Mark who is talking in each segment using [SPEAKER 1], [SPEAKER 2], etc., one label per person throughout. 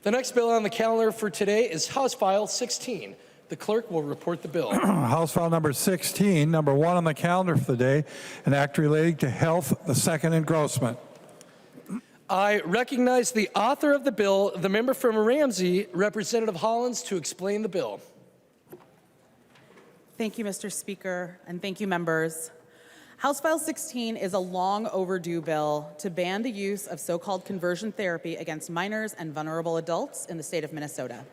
[SPEAKER 1] The next bill on the calendar for today is House File 16. The clerk will report the bill.
[SPEAKER 2] House File number 16, number 1 on the calendar for the day, an act relating to health, the second engrossment.
[SPEAKER 1] I recognize the author of the bill, the member from Ramsey, Representative Hollins, to explain the bill.
[SPEAKER 3] Thank you, Mr. Speaker, and thank you, members. House File 16 is a long overdue bill to ban the use of so-called conversion therapy against minors and vulnerable adults in the state of Minnesota.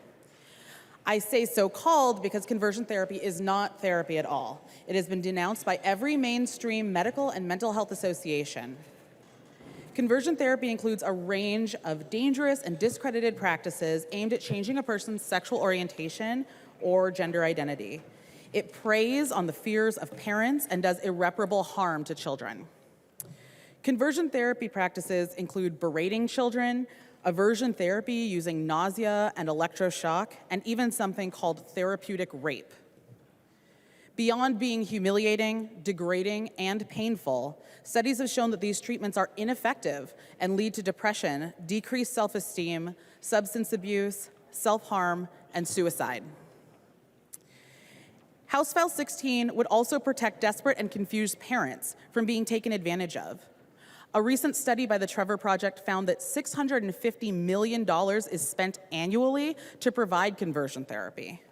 [SPEAKER 3] I say so-called because conversion therapy is not therapy at all. It has been denounced by every mainstream medical and mental health association. Conversion therapy includes a range of dangerous and discredited practices aimed at changing a person's sexual orientation or gender identity. It preys on the fears of parents and does irreparable harm to children. Conversion therapy practices include berating children, aversion therapy using nausea and electroshock, and even something called therapeutic rape. Beyond being humiliating, degrading, and painful, studies have shown that these treatments are ineffective and lead to depression, decreased self-esteem, substance abuse, self-harm, and suicide. House File 16 would also protect desperate and confused parents from being taken advantage of. A recent study by the Trevor Project found that $650 million is spent annually to provide conversion therapy.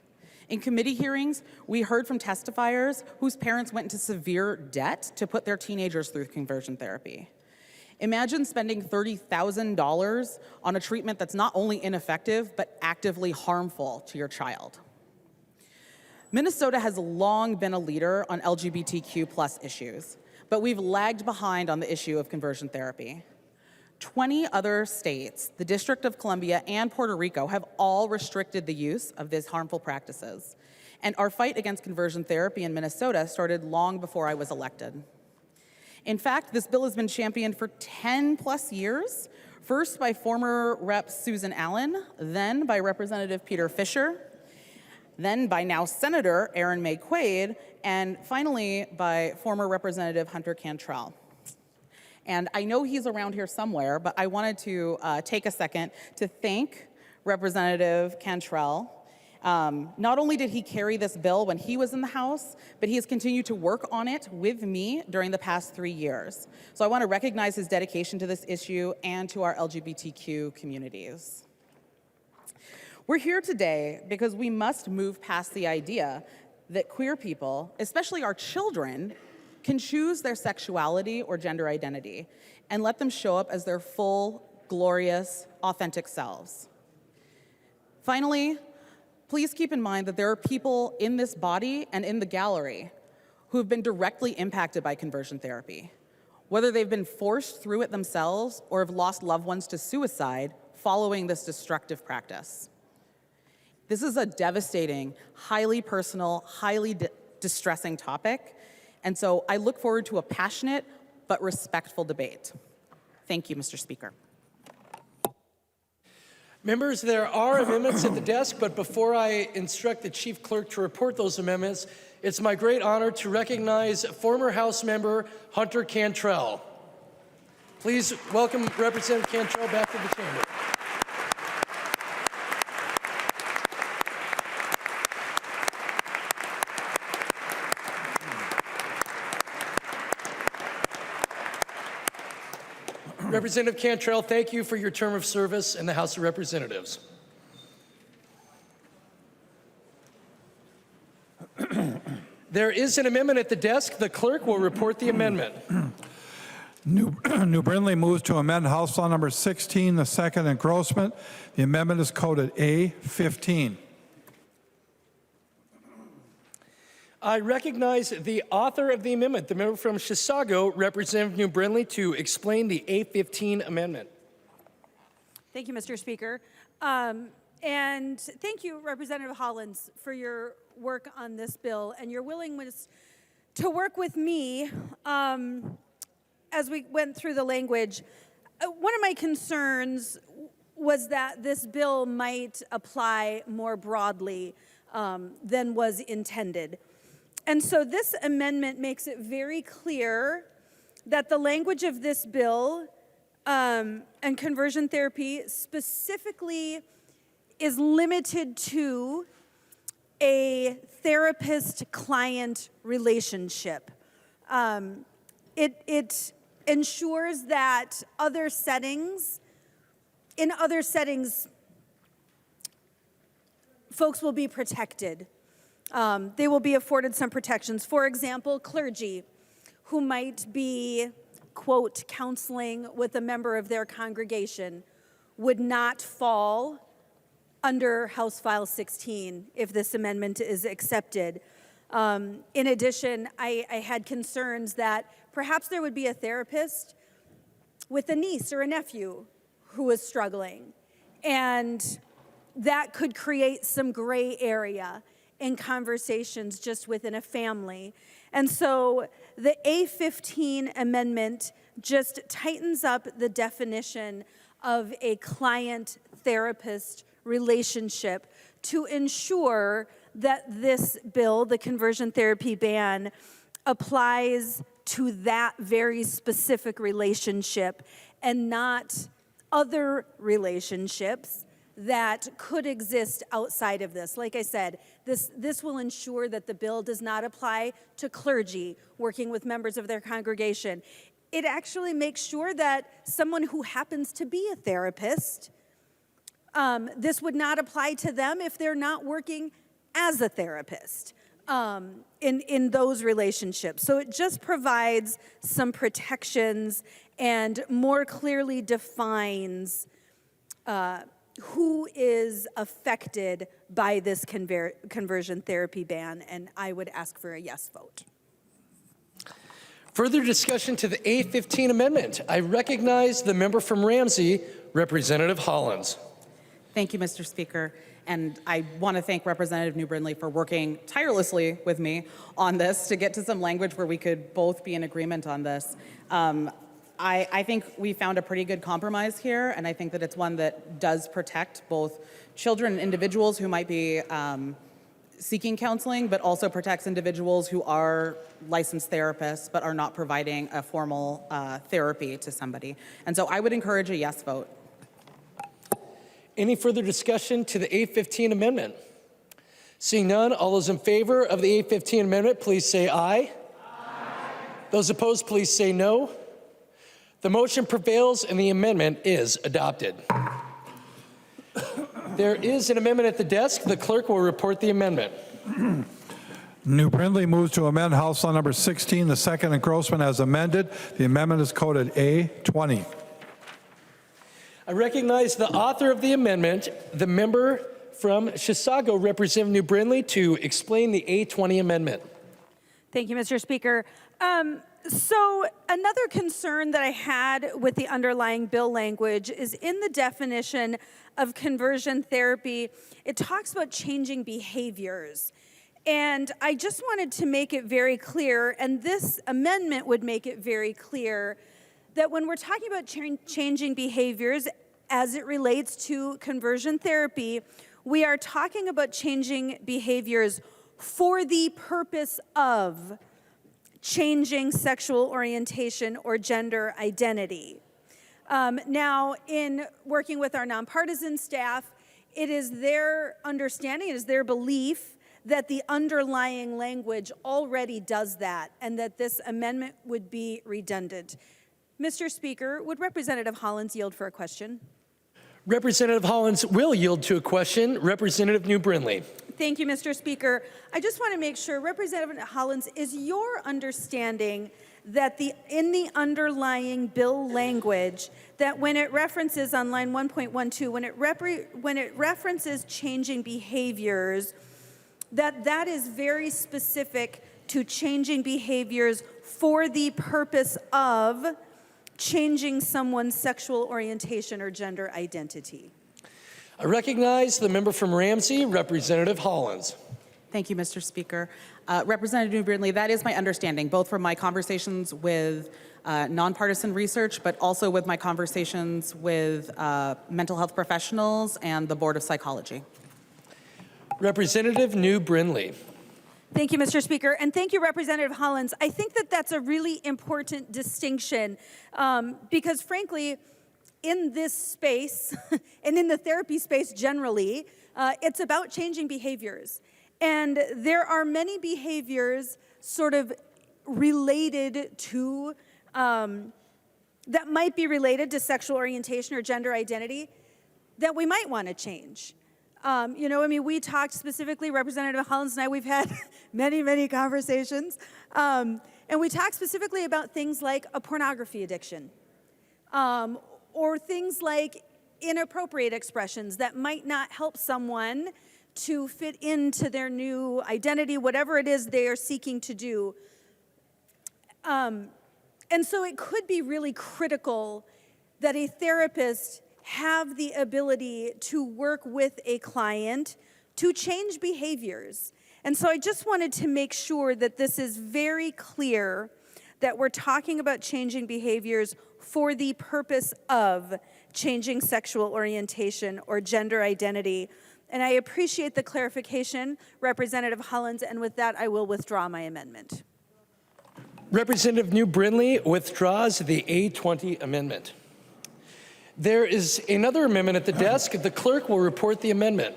[SPEAKER 3] In committee hearings, we heard from testifiers whose parents went into severe debt to put their teenagers through conversion therapy. Imagine spending $30,000 on a treatment that's not only ineffective, but actively harmful to your child. Minnesota has long been a leader on LGBTQ+ issues, but we've lagged behind on the issue of conversion therapy. 20 other states, the District of Columbia and Puerto Rico, have all restricted the use of these harmful practices. And our fight against conversion therapy in Minnesota started long before I was elected. In fact, this bill has been championed for 10+ years, first by former Rep. Susan Allen, then by Representative Peter Fisher, then by now Senator Erin May Quaid, and finally by former Representative Hunter Cantrell. And I know he's around here somewhere, but I wanted to take a second to thank Representative Cantrell. Not only did he carry this bill when he was in the House, but he has continued to work on it with me during the past 3 years. So I want to recognize his dedication to this issue and to our LGBTQ communities. We're here today because we must move past the idea that queer people, especially our children, can choose their sexuality or gender identity and let them show up as their full, glorious, authentic selves. Finally, please keep in mind that there are people in this body and in the gallery who have been directly impacted by conversion therapy, whether they've been forced through it themselves or have lost loved ones to suicide following this destructive practice. This is a devastating, highly personal, highly distressing topic, and so I look forward to a passionate but respectful debate. Thank you, Mr. Speaker.
[SPEAKER 1] Members, there are amendments at the desk, but before I instruct the Chief Clerk to report those amendments, it's my great honor to recognize former House member Hunter Cantrell. Please welcome Representative Cantrell back to the chamber. Representative Cantrell, thank you for your term of service in the House of Representatives. There is an amendment at the desk. The clerk will report the amendment.
[SPEAKER 2] Neu Brindley moves to amend House Law number 16, the second engrossment. The amendment is coded A15.
[SPEAKER 1] I recognize the author of the amendment, the member from Chisago, Representative Neu Brindley, to explain the A15 amendment.
[SPEAKER 4] Thank you, Mr. Speaker. And thank you, Representative Hollins, for your work on this bill and your willingness to work with me as we went through the language. One of my concerns was that this bill might apply more broadly than was intended. And so this amendment makes it very clear that the language of this bill and conversion therapy specifically is limited to a therapist-client relationship. It ensures that in other settings, folks will be protected. They will be afforded some protections. For example, clergy who might be, quote, counseling with a member of their congregation would not fall under House File 16 if this amendment is accepted. In addition, I had concerns that perhaps there would be a therapist with a niece or a nephew who was struggling, and that could create some gray area in conversations just within a family. And so the A15 amendment just tightens up the definition of a client-therapist relationship to ensure that this bill, the conversion therapy ban, applies to that very specific relationship and not other relationships that could exist outside of this. Like I said, this will ensure that the bill does not apply to clergy working with members of their congregation. It actually makes sure that someone who happens to be a therapist, this would not apply to them if they're not working as a therapist in those relationships. So it just provides some protections and more clearly defines who is affected by this conversion therapy ban, and I would ask for a yes vote.
[SPEAKER 1] Further discussion to the A15 amendment. I recognize the member from Ramsey, Representative Hollins.
[SPEAKER 3] Thank you, Mr. Speaker. And I want to thank Representative Neu Brindley for working tirelessly with me on this to get to some language where we could both be in agreement on this. I think we found a pretty good compromise here, and I think that it's one that does protect both children and individuals who might be seeking counseling, but also protects individuals who are licensed therapists but are not providing a formal therapy to somebody. And so I would encourage a yes vote.
[SPEAKER 1] Any further discussion to the A15 amendment? Seeing none, all those in favor of the A15 amendment, please say aye. Aye. Those opposed, please say no. The motion prevails and the amendment is adopted. There is an amendment at the desk. The clerk will report the amendment.
[SPEAKER 2] Neu Brindley moves to amend House Law number 16, the second engrossment as amended. The amendment is coded A20.
[SPEAKER 1] I recognize the author of the amendment, the member from Chisago, Representative Neu Brindley, to explain the A20 amendment.
[SPEAKER 4] Thank you, Mr. Speaker. So another concern that I had with the underlying bill language is in the definition of conversion therapy, it talks about changing behaviors. And I just wanted to make it very clear, and this amendment would make it very clear, that when we're talking about changing behaviors as it relates to conversion therapy, we are talking about changing behaviors for the purpose of changing sexual orientation or gender identity. Now, in working with our nonpartisan staff, it is their understanding, it is their belief that the underlying language already does that and that this amendment would be redundant. Mr. Speaker, would Representative Hollins yield for a question?
[SPEAKER 1] Representative Hollins will yield to a question. Representative Neu Brindley.
[SPEAKER 4] Thank you, Mr. Speaker. I just want to make sure, Representative Hollins, is your understanding that in the underlying bill language, that when it references on line 1.12, when it references changing behaviors, that is very specific to changing behaviors for the purpose of changing someone's sexual orientation or gender identity?
[SPEAKER 1] I recognize the member from Ramsey, Representative Hollins.
[SPEAKER 3] Thank you, Mr. Speaker. Representative Neu Brindley, that is my understanding, both from my conversations with nonpartisan research, but also with my conversations with mental health professionals and the Board of Psychology.
[SPEAKER 1] Representative Neu Brindley.
[SPEAKER 4] Thank you, Mr. Speaker, and thank you, Representative Hollins. I think that that's a really important distinction because, frankly, in this space and in the therapy space generally, it's about changing behaviors. And there are many behaviors sort of related to, that might be related to sexual orientation or gender identity that we might want to change. We talked specifically, Representative Hollins and I, we've had many conversations, and we talked specifically about things like a pornography addiction, or things like inappropriate expressions that might not help someone to fit into their new identity, whatever it is they are seeking to do. And so it could be really critical that a therapist have the ability to work with a client to change behaviors. And so I just wanted to make sure that this is very clear that we're talking about changing behaviors for the purpose of changing sexual orientation or gender identity. And I appreciate the clarification, Representative Hollins, and with that, I will withdraw my amendment.
[SPEAKER 1] Representative Neu Brindley withdraws the A20 amendment. There is another amendment at the desk. The clerk will report the amendment.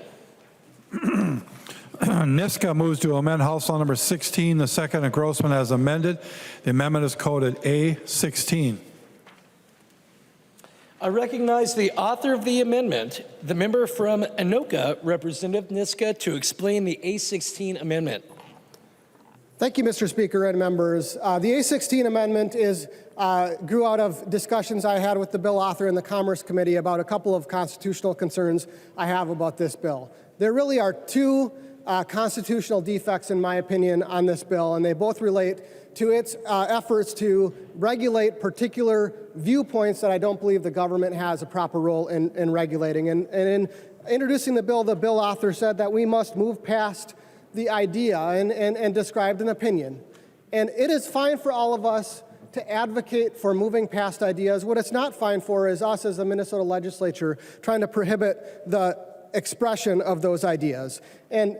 [SPEAKER 2] NISCA moves to amend House Law number 16, the second engrossment as amended. The amendment is coded A16.
[SPEAKER 1] I recognize the author of the amendment, the member from Anoka, Representative Niska, to explain the A16 amendment.
[SPEAKER 5] Thank you, Mr. Speaker and members. The A16 amendment grew out of discussions I had with the bill author in the Commerce Committee about a couple of constitutional concerns I have about this bill. There really are two constitutional defects, in my opinion, on this bill, and they both relate to its efforts to regulate particular viewpoints that I don't believe the government has a proper role in regulating. And in introducing the bill author said that we must move past the idea and described an opinion. And it is fine for all of us to advocate for moving past ideas. What it's not fine for is us as the Minnesota legislature trying to prohibit the expression of those ideas. And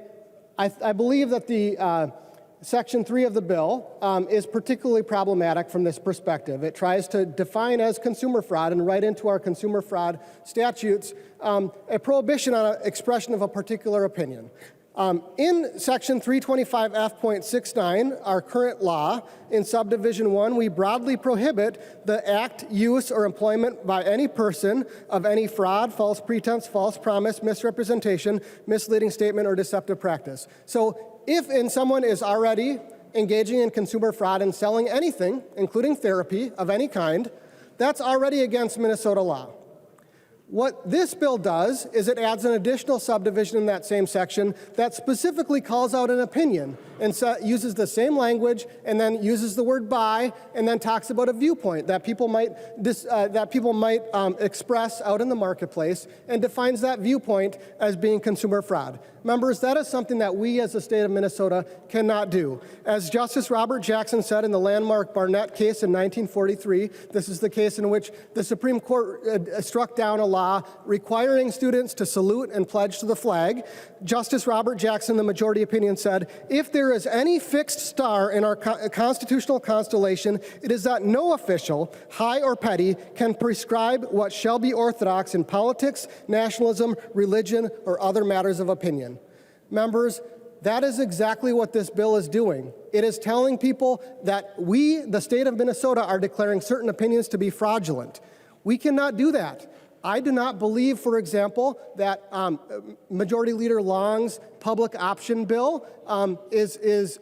[SPEAKER 5] I believe that the Section 3 of the bill is particularly problematic from this perspective. It tries to define as consumer fraud and write into our consumer fraud statutes a prohibition on an expression of a particular opinion. In Section 325F.69, our current law, in Subdivision 1, we broadly prohibit the act, use, or employment by any person of any fraud, false pretense, false promise, misrepresentation, misleading statement, or deceptive practice. So if someone is already engaging in consumer fraud and selling anything, including therapy of any kind, that's already against Minnesota law. What this bill does is it adds an additional subdivision in that same section that specifically calls out an opinion and uses the same language and then uses the word by and then talks about a viewpoint that people might express out in the marketplace and defines that viewpoint as being consumer fraud. Members, that is something that we as the state of Minnesota cannot do. As Justice Robert Jackson said in the landmark Barnett case in 1943, this is the case in which the Supreme Court struck down a law requiring students to salute and pledge to the flag. Justice Robert Jackson, the majority opinion, said, if there is any fixed star in our constitutional constellation, it is that no official, high or petty, can prescribe what shall be orthodox in politics, nationalism, religion, or other matters of opinion. Members, that is exactly what this bill is doing. It is telling people that we, the state of Minnesota, are declaring certain opinions to be fraudulent. We cannot do that. I do not believe, for example, that Majority Leader Long's public option bill is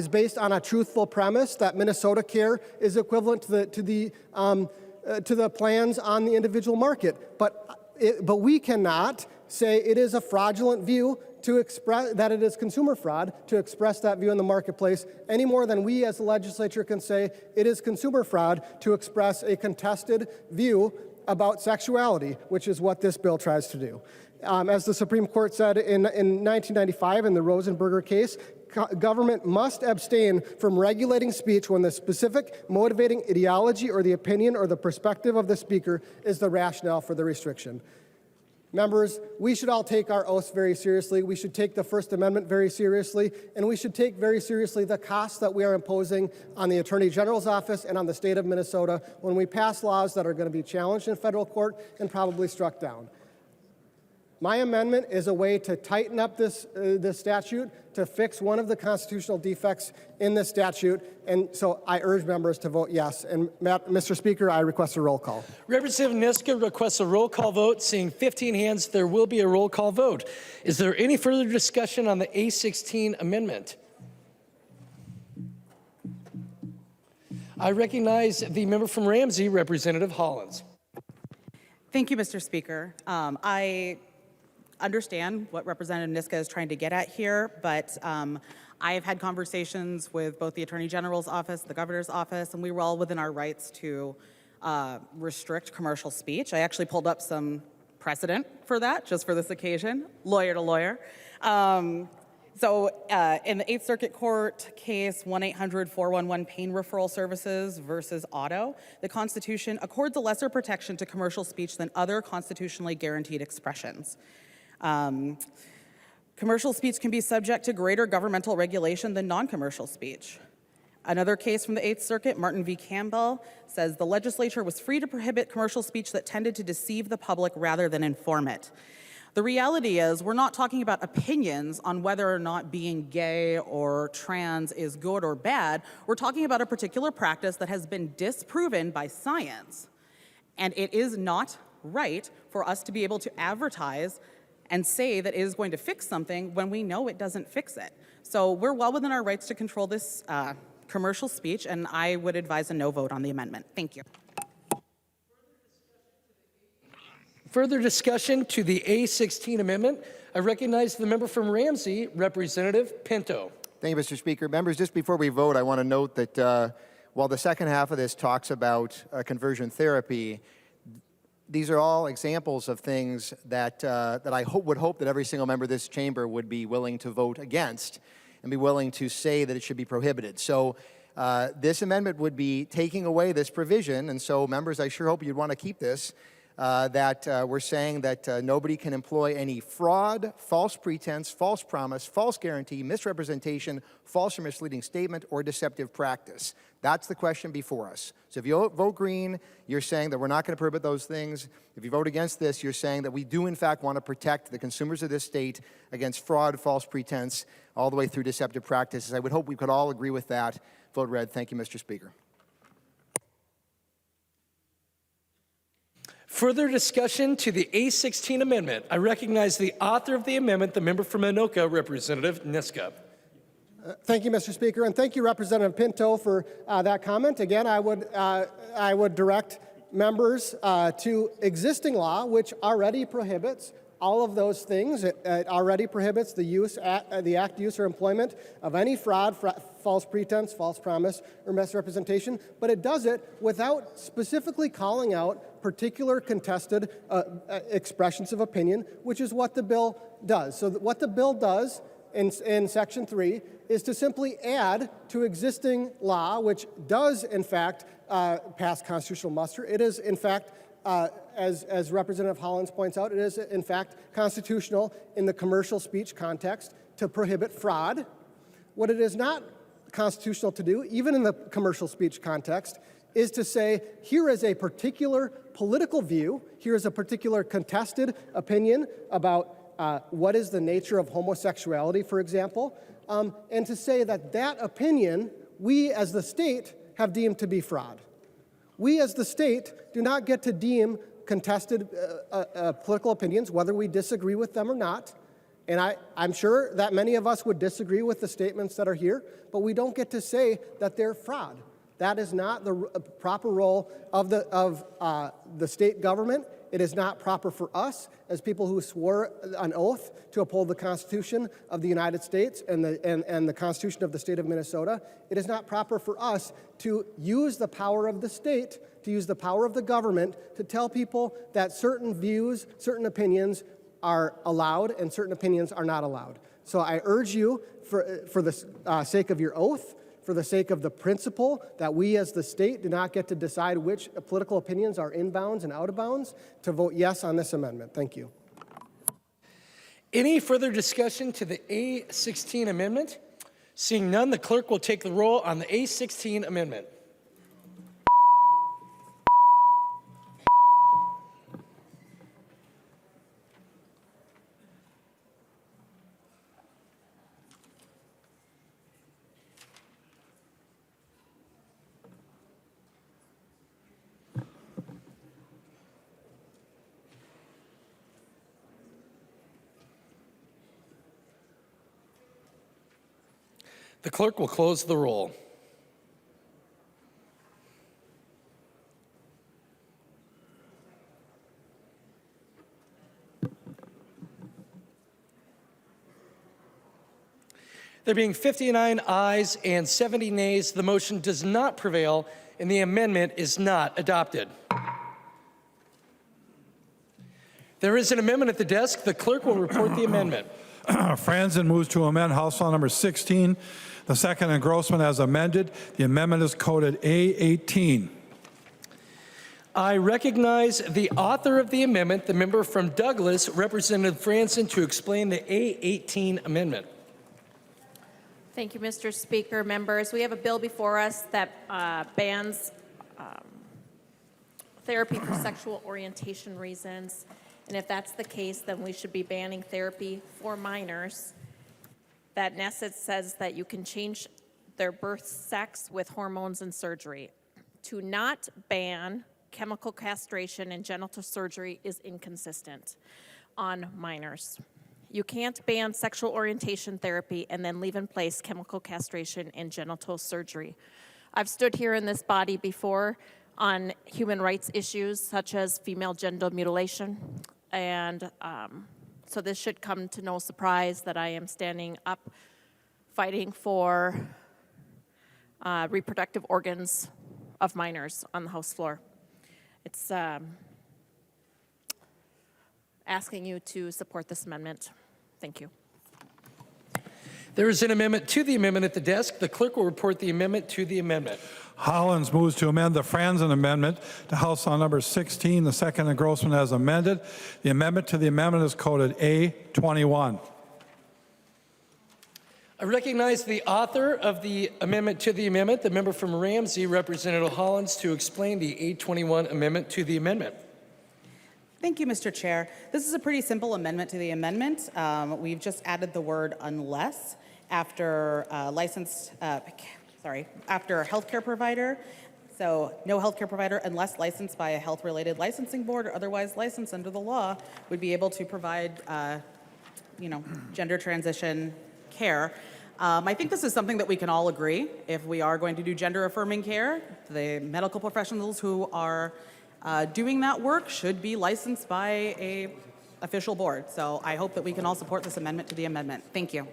[SPEAKER 5] based on a truthful premise that Minnesota Care is equivalent to the plans on the individual market. But we cannot say it is a fraudulent view to express that it is consumer fraud to express that view in the marketplace any more than we as the legislature can say it is consumer fraud to express a contested view about sexuality, which is what this bill tries to do. As the Supreme Court said in 1995 in the Rosenberger case, government must abstain from regulating speech when the specific motivating ideology or the opinion or the perspective of the speaker is the rationale for the restriction. Members, we should all take our oaths very seriously. We should take the First Amendment very seriously, and we should take very seriously the costs that we are imposing on the Attorney General's office and on the state of Minnesota when we pass laws that are going to be challenged in federal court and probably struck down. My amendment is a way to tighten up this statute, to fix one of the constitutional defects in this statute, and so I urge members to vote yes. And Mr. Speaker, I request a roll call.
[SPEAKER 1] Representative Niska requests a roll call vote. Seeing 15 hands, there will be a roll call vote. Is there any further discussion on the A16 amendment? I recognize the member from Ramsey, Representative Hollins.
[SPEAKER 3] Thank you, Mr. Speaker. I understand what Representative Niska is trying to get at here, but I have had conversations with both the Attorney General's office, the Governor's office, and we were all within our rights to restrict commercial speech. I actually pulled up some precedent for that, just for this occasion, lawyer to lawyer. So in the 8th Circuit Court case 1-800-411 Pain Referral Services versus Auto, the Constitution accords a lesser protection to commercial speech than other constitutionally guaranteed expressions. Commercial speech can be subject to greater governmental regulation than non-commercial speech. Another case from the 8th Circuit, Martin v. Campbell, says the legislature was free to prohibit commercial speech that tended to deceive the public rather than inform it. The reality is we're not talking about opinions on whether or not being gay or trans is good or bad. We're talking about a particular practice that has been disproven by science. And it is not right for us to be able to advertise and say that it is going to fix something when we know it doesn't fix it. So we're well within our rights to control this commercial speech, and I would advise a no vote on the amendment. Thank you.
[SPEAKER 1] Further discussion to the A16 amendment. I recognize the member from Ramsey, Representative Pinto.
[SPEAKER 6] Thank you, Mr. Speaker. Members, just before we vote, I want to note that while the second half of this talks about conversion therapy, these are all examples of things that I would hope that every single member of this chamber would be willing to vote against and be willing to say that it should be prohibited. So this amendment would be taking away this provision, and so members, I sure hope you'd want to keep this, that we're saying that nobody can employ any fraud, false pretense, false promise, false guarantee, misrepresentation, false or misleading statement, or deceptive practice. That's the question before us. So if you vote green, you're saying that we're not going to prohibit those things. If you vote against this, you're saying that we do in fact want to protect the consumers of this state against fraud, false pretense, all the way through deceptive practices. I would hope we could all agree with that. Vote red. Thank you, Mr. Speaker.
[SPEAKER 1] Further discussion to the A16 amendment. I recognize the author of the amendment, the member from Anoka, Representative Niska.
[SPEAKER 5] Thank you, Mr. Speaker, and thank you, Representative Pinto, for that comment. Again, I would direct members to existing law, which already prohibits all of those things. It already prohibits the use, the act, use, or employment of any fraud, false pretense, false promise, or misrepresentation, but it does it without specifically calling out particular contested expressions of opinion, which is what the bill does. So what the bill does in Section 3 is to simply add to existing law, which does, in fact, pass constitutional muster. It is, in fact, as Representative Hollins points out, it is, in fact, constitutional in the commercial speech context to prohibit fraud. What it is not constitutional to do, even in the commercial speech context, is to say, here is a particular political view, here is a particular contested opinion about what is the nature of homosexuality, for example, and to say that that opinion, we as the state have deemed to be fraud. We as the state do not get to deem contested political opinions, whether we disagree with them or not. And I'm sure that many of us would disagree with the statements that are here, but we don't get to say that they're fraud. That is not the proper role of the state government. It is not proper for us as people who swore an oath to uphold the Constitution of the United States and the Constitution of the state of Minnesota. It is not proper for us to use the power of the state, to use the power of the government to tell people that certain views, certain opinions are allowed and certain opinions are not allowed. So I urge you, for the sake of your oath, for the sake of the principle that we as the state do not get to decide which political opinions are in bounds and out of bounds, to vote yes on this amendment. Thank you.
[SPEAKER 1] Any further discussion to the A16 amendment? Seeing none, the clerk will take the roll on the A16 amendment. The clerk will close the roll. There being 59 ayes and 70 nays, the motion does not prevail and the amendment is not adopted. There is an amendment at the desk. The clerk will report the amendment.
[SPEAKER 2] Franzen moves to amend House File Number 16, the second engrossment as amended. The amendment is coded A18.
[SPEAKER 1] I recognize the author of the amendment, the member from Douglas, Representative Franzen, to explain the A18 amendment.
[SPEAKER 7] Thank you, Mr. Speaker. Members, we have a bill before us that bans therapy for sexual orientation reasons. And if that's the case, then we should be banning therapy for minors. That in essence says that you can change their birth sex with hormones and surgery. To not ban chemical castration and genital surgery is inconsistent on minors. You can't ban sexual orientation therapy and then leave in place chemical castration and genital surgery. I've stood here in this body before on human rights issues such as female genital mutilation, and so this should come to no surprise that I am standing up fighting for reproductive organs of minors on the House floor. It's asking you to support this amendment. Thank you.
[SPEAKER 1] There is an amendment to the amendment at the desk. The clerk will report the amendment to the amendment.
[SPEAKER 2] Hollins moves to amend the Franzen amendment to House File Number 16, the second engrossment as amended. The amendment to the amendment is coded A21.
[SPEAKER 1] I recognize the author of the amendment to the amendment, the member from Ramsey, Representative Hollins, to explain the A21 amendment to the amendment.
[SPEAKER 3] Thank you, Mr. Chair. This is a pretty simple amendment to the amendment. We've just added the word unless after after healthcare provider. So no healthcare provider unless licensed by a health-related licensing board or otherwise licensed under the law would be able to provide, gender transition care. I think this is something that we can all agree. If we are going to do gender-affirming care, the medical professionals who are doing that work should be licensed by a official board. So I hope that we can all support this amendment to the amendment. Thank you.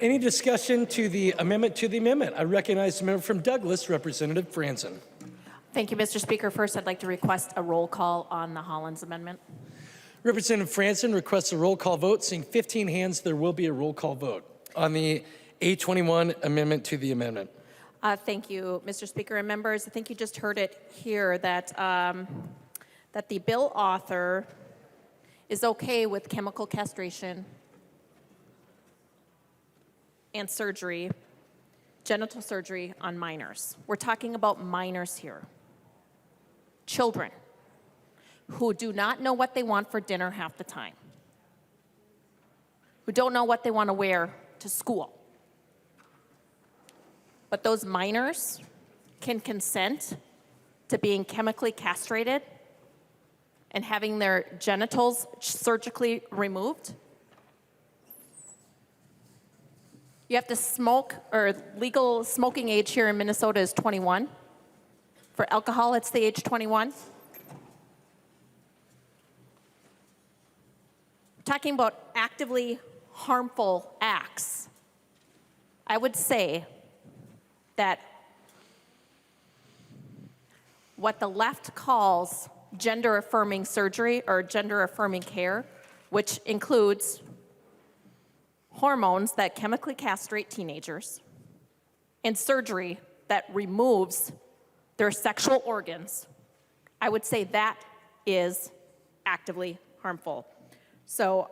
[SPEAKER 1] Any discussion to the amendment to the amendment? I recognize the member from Douglas, Representative Franzen.
[SPEAKER 7] Thank you, Mr. Speaker. First, I'd like to request a roll call on the Hollins amendment.
[SPEAKER 1] Representative Franzen requests a roll call vote. Seeing 15 hands, there will be a roll call vote on the A21 amendment to the amendment.
[SPEAKER 7] Thank you, Mr. Speaker and members. I think you just heard it here that that the bill author is okay with chemical castration and surgery, genital surgery on minors. We're talking about minors here. Children who do not know what they want for dinner half the time, who don't know what they want to wear to school. But those minors can consent to being chemically castrated and having their genitals surgically removed. You have to smoke, or legal smoking age here in Minnesota is 21. For alcohol, it's the age 21. We're talking about actively harmful acts. I would say that what the left calls gender-affirming surgery or gender-affirming care, which includes hormones that chemically castrate teenagers and surgery that removes their sexual organs, I would say that is actively harmful. So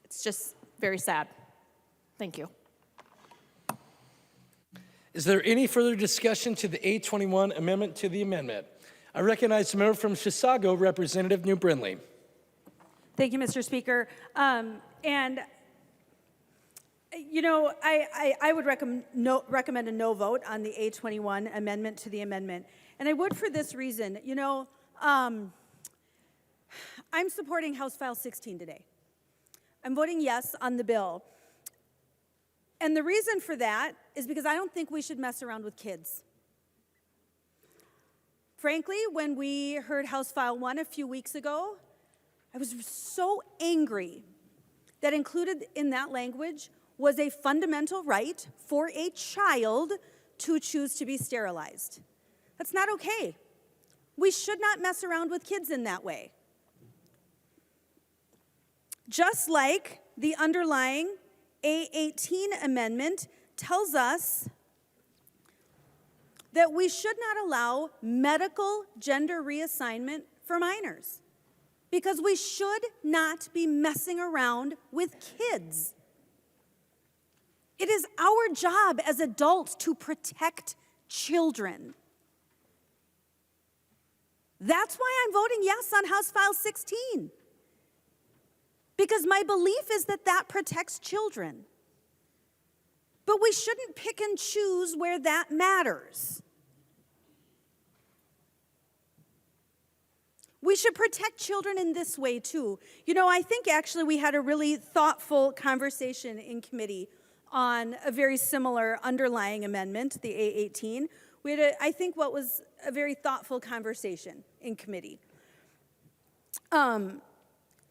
[SPEAKER 7] it's just very sad. Thank you.
[SPEAKER 1] Is there any further discussion to the A21 amendment to the amendment? I recognize the member from Chisago, Representative Neu Brindley.
[SPEAKER 4] Thank you, Mr. Speaker. And, you know, I would recommend a no vote on the A21 amendment to the amendment. And I would for this reason. You know, I'm supporting House File 16 today. I'm voting yes on the bill. And the reason for that is because I don't think we should mess around with kids. Frankly, when we heard House File 1 a few weeks ago, I was so angry that included in that language was a fundamental right for a child to choose to be sterilized. That's not okay. We should not mess around with kids in that way. Just like the underlying A18 amendment tells us that we should not allow medical gender reassignment for minors because we should not be messing around with kids. It is our job as adults to protect children. That's why I'm voting yes on House File 16. Because my belief is that that protects children. But we shouldn't pick and choose where that matters. We should protect children in this way too. You know, I think actually we had a really thoughtful conversation in committee on a very similar underlying amendment, the A18. We had, I think, what was a very thoughtful conversation in committee.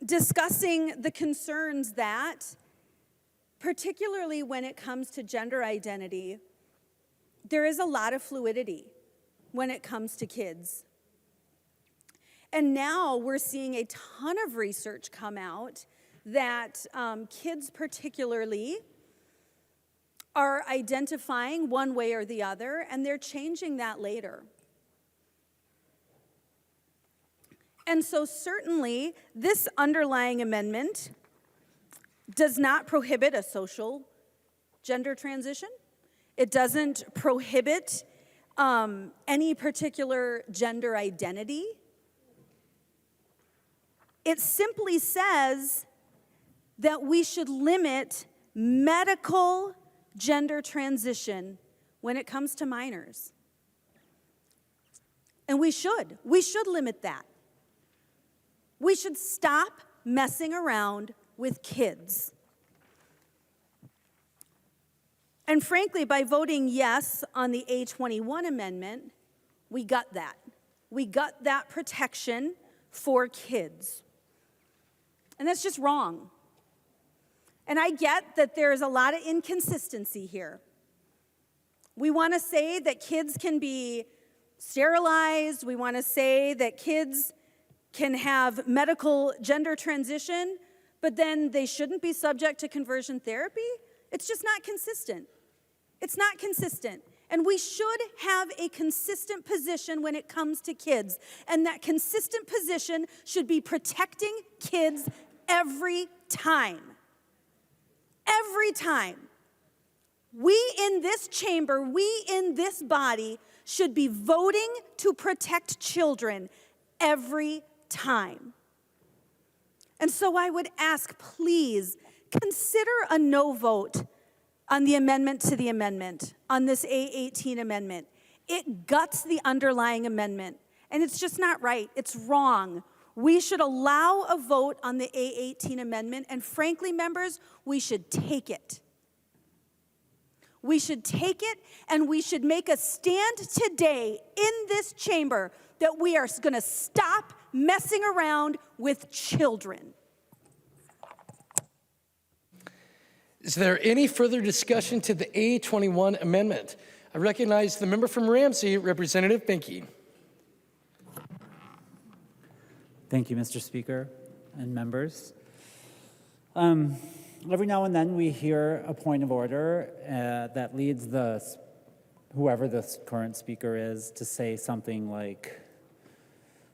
[SPEAKER 4] Discussing the concerns that, particularly when it comes to gender identity, there is a lot of fluidity when it comes to kids. And now we're seeing a ton of research come out that kids particularly are identifying one way or the other, and they're changing that later. And so certainly this underlying amendment does not prohibit a social gender transition. It doesn't prohibit any particular gender identity. It simply says that we should limit medical gender transition when it comes to minors. And we should limit that. We should stop messing around with kids. And frankly, by voting yes on the A21 amendment, we got that. We got that protection for kids. And that's just wrong. And I get that there's a lot of inconsistency here. We want to say that kids can be sterilized. We want to say that kids can have medical gender transition, but then they shouldn't be subject to conversion therapy. It's just not consistent. It's not consistent. And we should have a consistent position when it comes to kids. And that consistent position should be protecting kids every time. Every time. We in this chamber, we in this body should be voting to protect children every time. And so I would ask, please consider a no vote on the amendment to the amendment, on this A18 amendment. It guts the underlying amendment, and it's just not right. It's wrong. We should allow a vote on the A18 amendment, and frankly, members, we should take it. We should take it, and we should make a stand today in this chamber that we are going to stop messing around with children.
[SPEAKER 1] Is there any further discussion to the A21 amendment? I recognize the member from Ramsey, Representative Binky.
[SPEAKER 8] Thank you, Mr. Speaker and members. Every now and then we hear a point of order that leads whoever the current speaker is to say something like,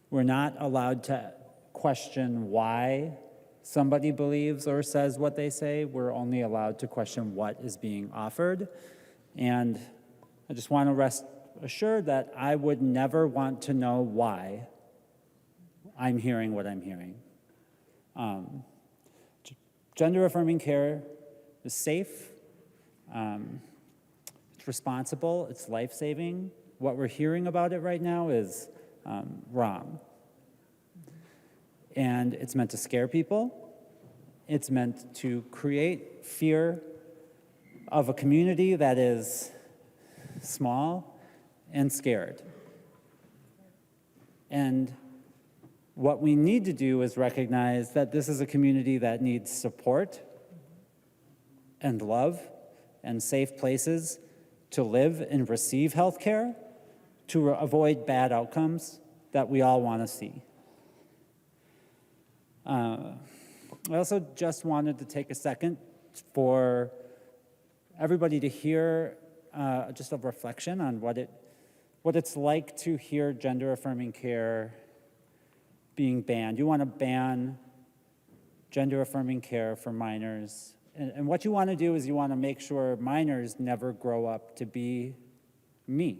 [SPEAKER 8] We're not allowed to question why somebody believes or says what they say. We're only allowed to question what is being offered. And I just want to rest assured that I would never want to know why I'm hearing what I'm hearing. Gender-affirming care is safe, it's responsible, it's life-saving. What we're hearing about it right now is wrong. And it's meant to scare people. It's meant to create fear of a community that is small and scared. And what we need to do is recognize that this is a community that needs support and love and safe places to live and receive health care to avoid bad outcomes that we all want to see. I also just wanted to take a second for everybody to hear just a reflection on what it's like to hear gender-affirming care being banned. You want to ban gender-affirming care for minors. And what you want to do is you want to make sure minors never grow up to be me.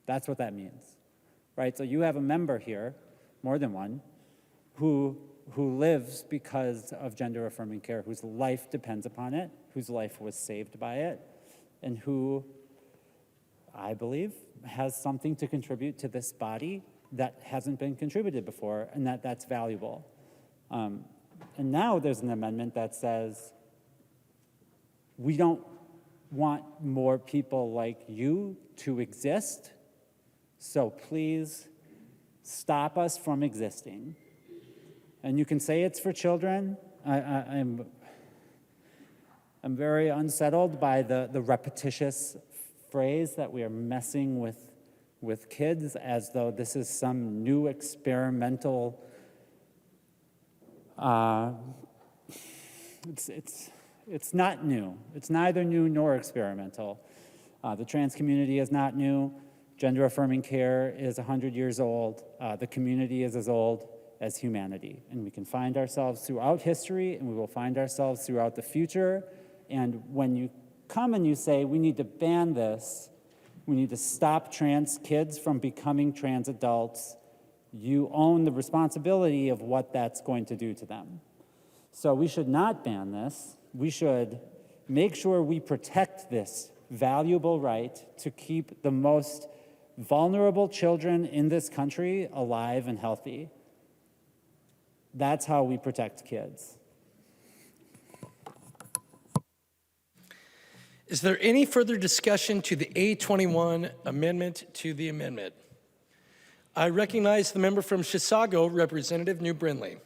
[SPEAKER 8] That's what that means, right? So you have a member here, more than one, who lives because of gender-affirming care, whose life depends upon it, whose life was saved by it, and who, I believe, has something to contribute to this body that hasn't been contributed before, and that's valuable. And now there's an amendment that says, we don't want more people like you to exist, so please stop us from existing. And you can say it's for children. I'm very unsettled by the repetitious phrase that we are messing with kids as though this is some new experimental, it's not new. It's neither new nor experimental. The trans community is not new. Gender-affirming care is 100 years old. The community is as old as humanity. And we can find ourselves throughout history, and we will find ourselves throughout the future. And when you come and you say, we need to ban this, we need to stop trans kids from becoming trans adults, you own the responsibility of what that's going to do to them. So we should not ban this. We should make sure we protect this valuable right to keep the most vulnerable children in this country alive and healthy. That's how we protect kids.
[SPEAKER 1] Is there any further discussion to the A21 amendment to the amendment? I recognize the member from Chisago, Representative Neu Brindley.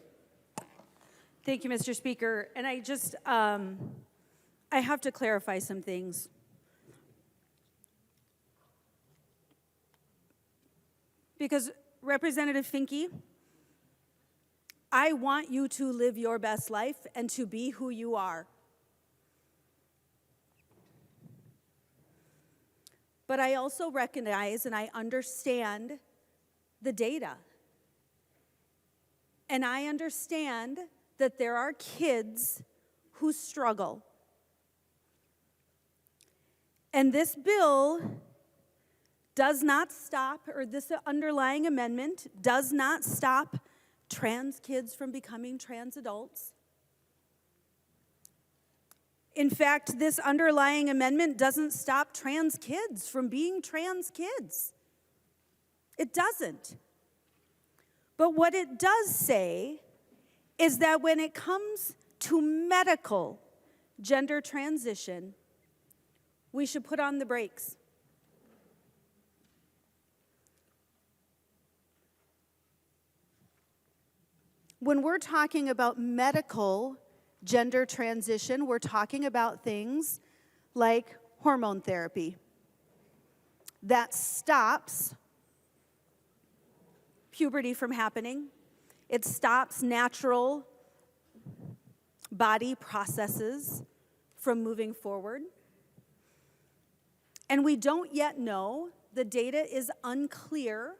[SPEAKER 4] Thank you, Mr. Speaker. And I just, I have to clarify some things. Because Representative Finke, I want you to live your best life and to be who you are. But I also recognize and I understand the data. And I understand that there are kids who struggle. And this bill does not stop, or this underlying amendment does not stop trans kids from becoming trans adults. In fact, this underlying amendment doesn't stop trans kids from being trans kids. It doesn't. But what it does say is that when it comes to medical gender transition, we should put on the brakes. When we're talking about medical gender transition, we're talking about things like hormone therapy that stops puberty from happening. It stops natural body processes from moving forward. And we don't yet know, the data is unclear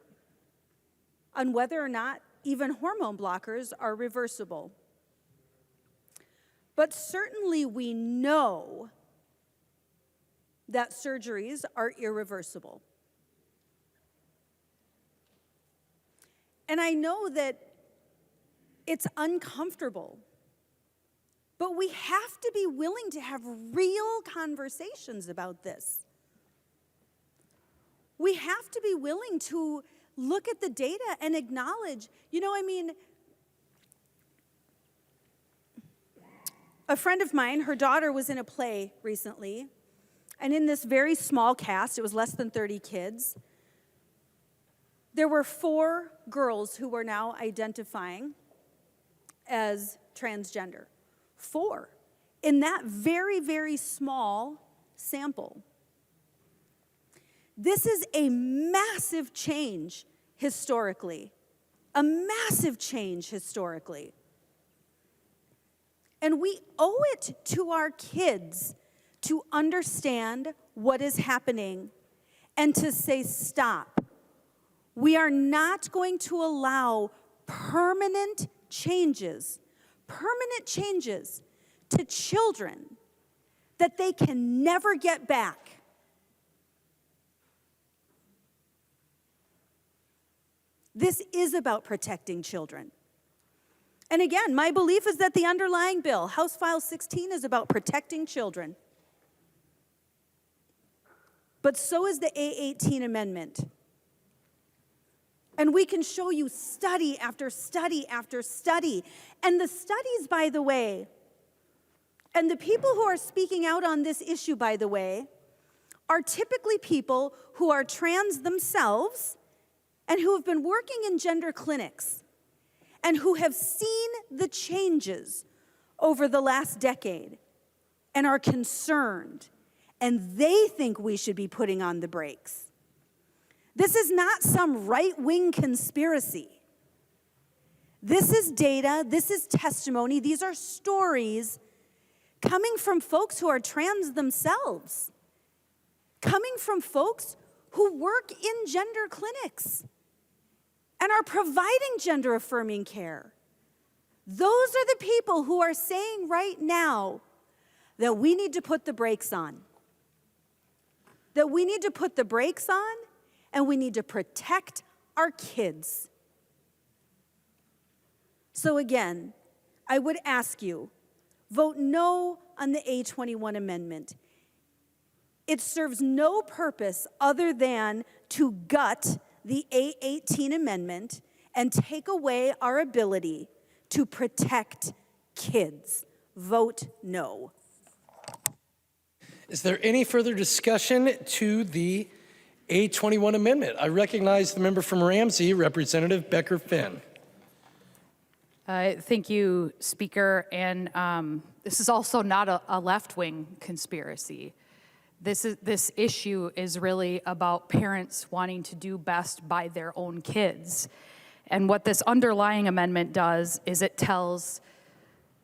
[SPEAKER 4] on whether or not even hormone blockers are reversible. But certainly we know that surgeries are irreversible. And I know that it's uncomfortable, but we have to be willing to have real conversations about this. We have to be willing to look at the data and acknowledge, a friend of mine, her daughter was in a play recently, and in this very small cast, it was less than 30 kids, there were 4 girls who were now identifying as transgender. 4 in that very, very small sample. This is a massive change historically, a massive change historically. And we owe it to our kids to understand what is happening and to say, stop. We are not going to allow permanent changes to children that they can never get back. This is about protecting children. And again, my belief is that the underlying bill, House File 16, is about protecting children. But so is the A18 amendment. And we can show you study after study after study. And the studies, by the way, and the people who are speaking out on this issue, by the way, are typically people who are trans themselves and who have been working in gender clinics and who have seen the changes over the last decade and are concerned, and they think we should be putting on the brakes. This is not some right-wing conspiracy. This is data, this is testimony, these are stories coming from folks who are trans themselves, coming from folks who work in gender clinics and are providing gender-affirming care. Those are the people who are saying right now that we need to put the brakes on. That we need to put the brakes on, and we need to protect our kids. So again, I would ask you, vote no on the A21 amendment. It serves no purpose other than to gut the A18 amendment and take away our ability to protect kids. Vote no.
[SPEAKER 1] Is there any further discussion to the A21 amendment? I recognize the member from Ramsey, Representative Becker-Finn.
[SPEAKER 9] Thank you, Speaker. And this is also not a left-wing conspiracy. This issue is really about parents wanting to do best by their own kids. And what this underlying amendment does is it tells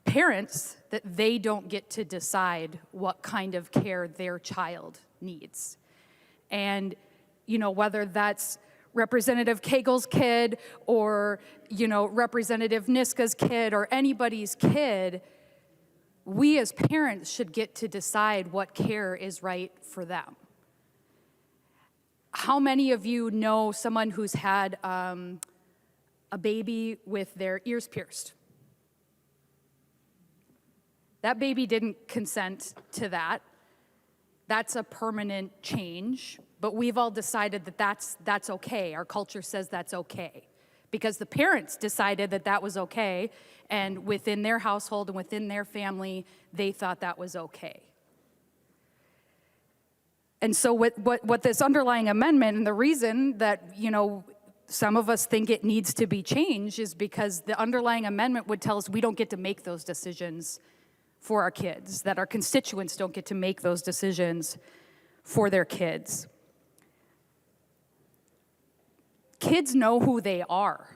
[SPEAKER 9] parents that they don't get to decide what kind of care their child needs. And, whether that's Representative Cagle's kid or, Representative Niska's kid or anybody's kid, we as parents should get to decide what care is right for them. How many of you know someone who's had a baby with their ears pierced? That baby didn't consent to that. That's a permanent change, but we've all decided that that's okay. Our culture says that's okay because the parents decided that that was okay, and within their household and within their family, they thought that was okay. And so what this underlying amendment, and the reason that, some of us think it needs to be changed is because the underlying amendment would tell us we don't get to make those decisions for our kids, that our constituents don't get to make those decisions for their kids. Kids know who they are.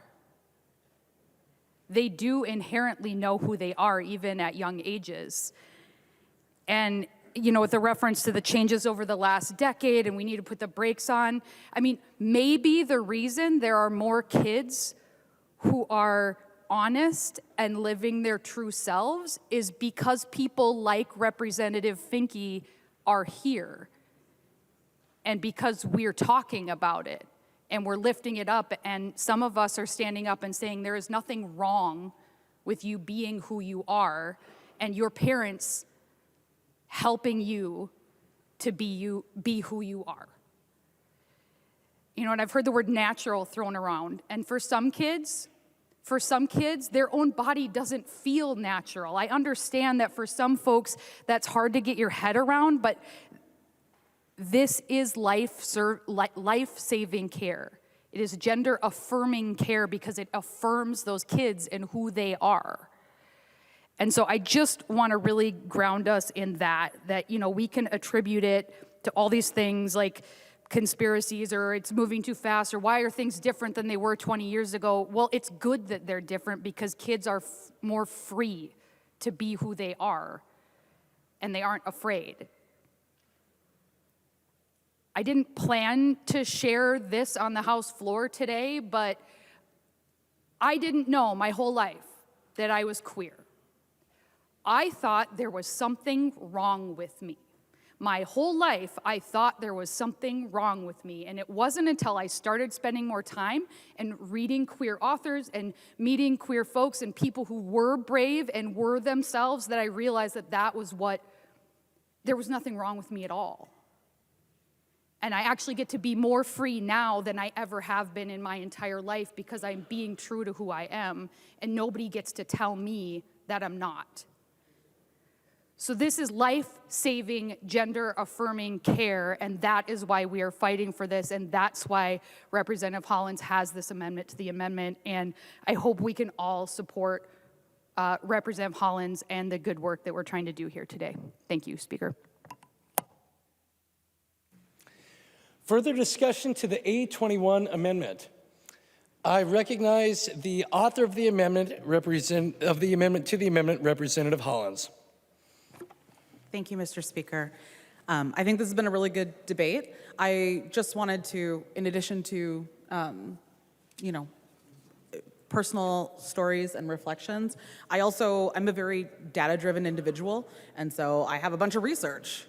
[SPEAKER 9] They do inherently know who they are, even at young ages. And, with the reference to the changes over the last decade and we need to put the brakes on. I mean, maybe the reason there are more kids who are honest and living their true selves is because people like Representative Finke are here. And because we're talking about it and we're lifting it up, and some of us are standing up and saying there is nothing wrong with you being who you are, and your parents helping you to be who you are. And I've heard the word natural thrown around, and for some kids, their own body doesn't feel natural. I understand that for some folks, that's hard to get your head around, but this is life-saving care. It is gender-affirming care because it affirms those kids and who they are. And so I just want to really ground us in that we can attribute it to all these things like conspiracies, or it's moving too fast, or why are things different than they were 20 years ago? Well, it's good that they're different because kids are more free to be who they are, and they aren't afraid. I didn't plan to share this on the House floor today, but I didn't know my whole life that I was queer. I thought there was something wrong with me. My whole life, I thought there was something wrong with me, and it wasn't until I started spending more time and reading queer authors and meeting queer folks and people who were brave and were themselves that I realized that there was nothing wrong with me at all. And I actually get to be more free now than I ever have been in my entire life because I'm being true to who I am, and nobody gets to tell me that I'm not. So this is life-saving, gender-affirming care, and that is why we are fighting for this, and that's why Representative Hollins has this amendment to the amendment, and I hope we can all support Representative Hollins and the good work that we're trying to do here today. Thank you, Speaker.
[SPEAKER 1] Further discussion to the A21 amendment. I recognize the author of the amendment, Representative Hollins.
[SPEAKER 3] Thank you, Mr. Speaker. I think this has been a really good debate. I just wanted to, in addition to, personal stories and reflections, I'm a very data-driven individual, and so I have a bunch of research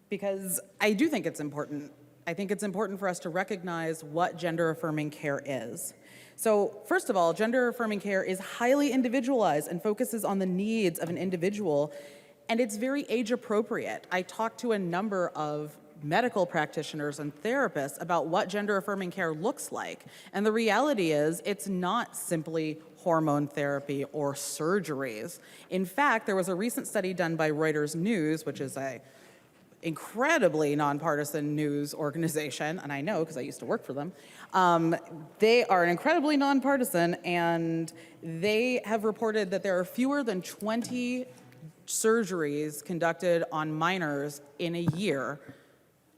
[SPEAKER 3] because I do think it's important. I think it's important for us to recognize what gender-affirming care is. So first of all, gender-affirming care is highly individualized and focuses on the needs of an individual, and it's very age-appropriate. I talked to a number of medical practitioners and therapists about what gender-affirming care looks like. And the reality is, it's not simply hormone therapy or surgeries. In fact, there was a recent study done by Reuters News, which is a incredibly nonpartisan news organization, and I know because I used to work for them. They are incredibly nonpartisan, and they have reported that there are fewer than 20 surgeries conducted on minors in a year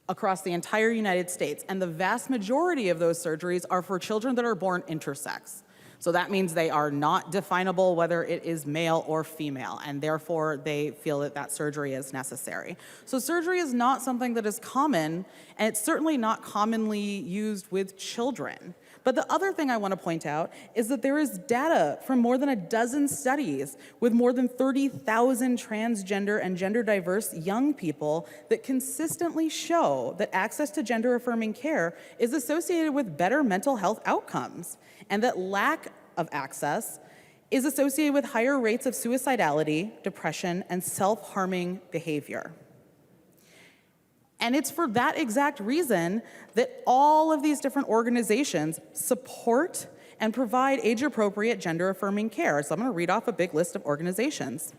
[SPEAKER 3] across the entire United States, and the vast majority of those surgeries are for children that are born intersex. So that means they are not definable whether it is male or female, and therefore they feel that that surgery is necessary. So surgery is not something that is common, and it's certainly not commonly used with children. But the other thing I want to point out is that there is data from more than a dozen studies with more than 30,000 transgender and gender diverse young people that consistently show that access to gender affirming care is associated with better mental health outcomes, and that lack of access is associated with higher rates of suicidality, depression, and self-harming behavior. And it's for that exact reason that all of these different organizations support and provide age-appropriate gender-affirming care. So I'm going to read off a big list of organizations.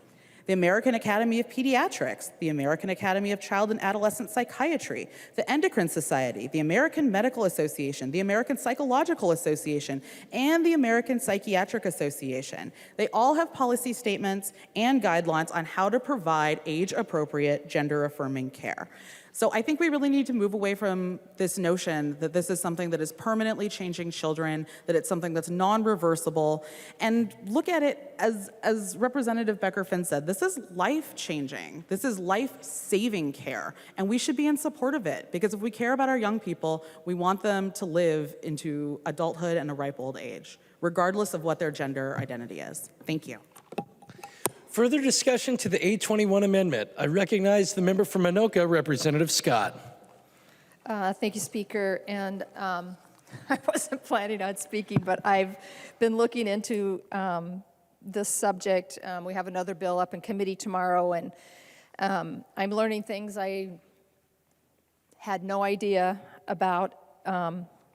[SPEAKER 3] The American Academy of Pediatrics, the American Academy of Child and Adolescent Psychiatry, the Endocrine Society, the American Medical Association, the American Psychological Association, and the American Psychiatric Association. They all have policy statements and guidelines on how to provide age-appropriate gender-affirming care. So I think we really need to move away from this notion that this is something that is permanently changing children, that it's something that's non-reversible, and look at it as Representative Becker-Finn said, this is life-changing. This is life-saving care, and we should be in support of it, because if we care about our young people, we want them to live into adulthood and a ripe old age, regardless of what their gender identity is. Thank you.
[SPEAKER 1] Further discussion to the A21 amendment. I recognize the member from Anoka, Representative Scott.
[SPEAKER 10] Thank you, Speaker. And I wasn't planning on speaking, but I've been looking into this subject. We have another bill up in committee tomorrow, and I'm learning things I had no idea about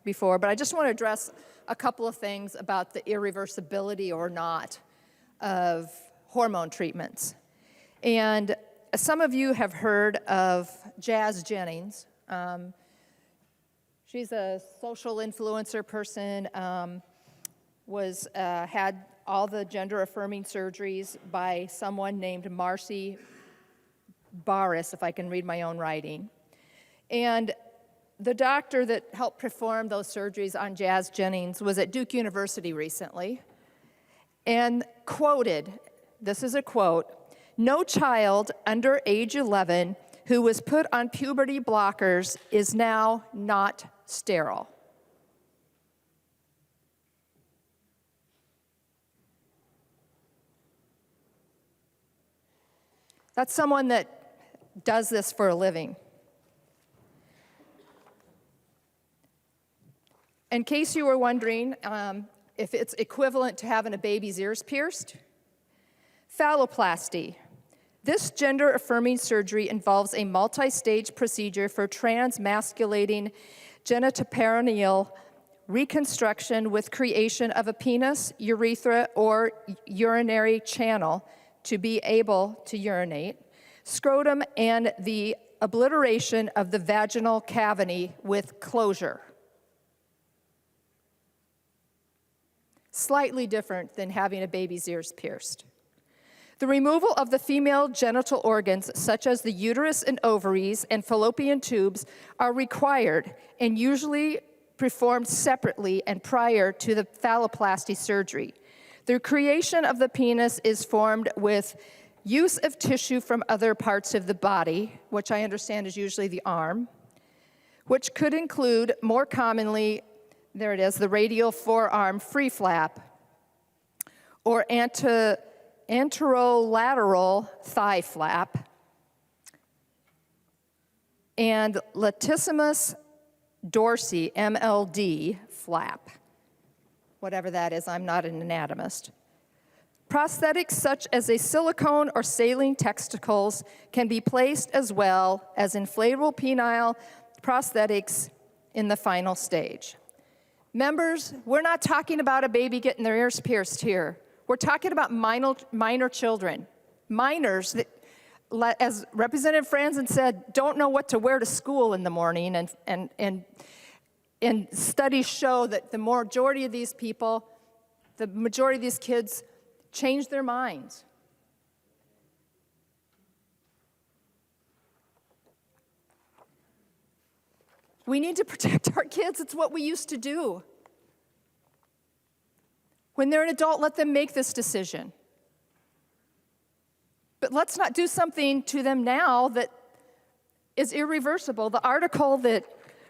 [SPEAKER 10] before. But I just want to address a couple of things about the irreversibility or not of hormone treatments. And some of you have heard of Jazz Jennings. She's a social influencer person, had all the gender-affirming surgeries by someone named Marcy Barris, if I can read my own writing. And the doctor that helped perform those surgeries on Jazz Jennings was at Duke University recently and quoted, this is a quote, "No child under age 11 who was put on puberty blockers is now not sterile." That's someone that does this for a living. In case you were wondering if it's equivalent to having a baby's ears pierced, phalloplasty. This gender-affirming surgery involves a multi-stage procedure for transmasculating genitoperineal reconstruction with creation of a penis, urethra, or urinary channel to be able to urinate, scrotum, and the obliteration of the vaginal cavity with closure. Slightly different than having a baby's ears pierced. The removal of the female genital organs, such as the uterus and ovaries and fallopian tubes, are required and usually performed separately and prior to the phalloplasty surgery. The creation of the penis is formed with use of tissue from other parts of the body, which I understand is usually the arm, which could include, more commonly, there it is, the radial forearm free flap, or anterolateral thigh flap, and latissimus dorsi, MLD, flap. Whatever that is, I'm not an anatomist. Prosthetics such as a silicone or saline testicles can be placed, as well as inflatable penile prosthetics in the final stage. Members, we're not talking about a baby getting their ears pierced here. We're talking about minor children. Minors that, as Representative Franzen said, don't know what to wear to school in the morning, and studies show that the majority of these people, the majority of these kids change their minds. We need to protect our kids. It's what we used to do. When they're an adult, let them make this decision. But let's not do something to them now that is irreversible. The article that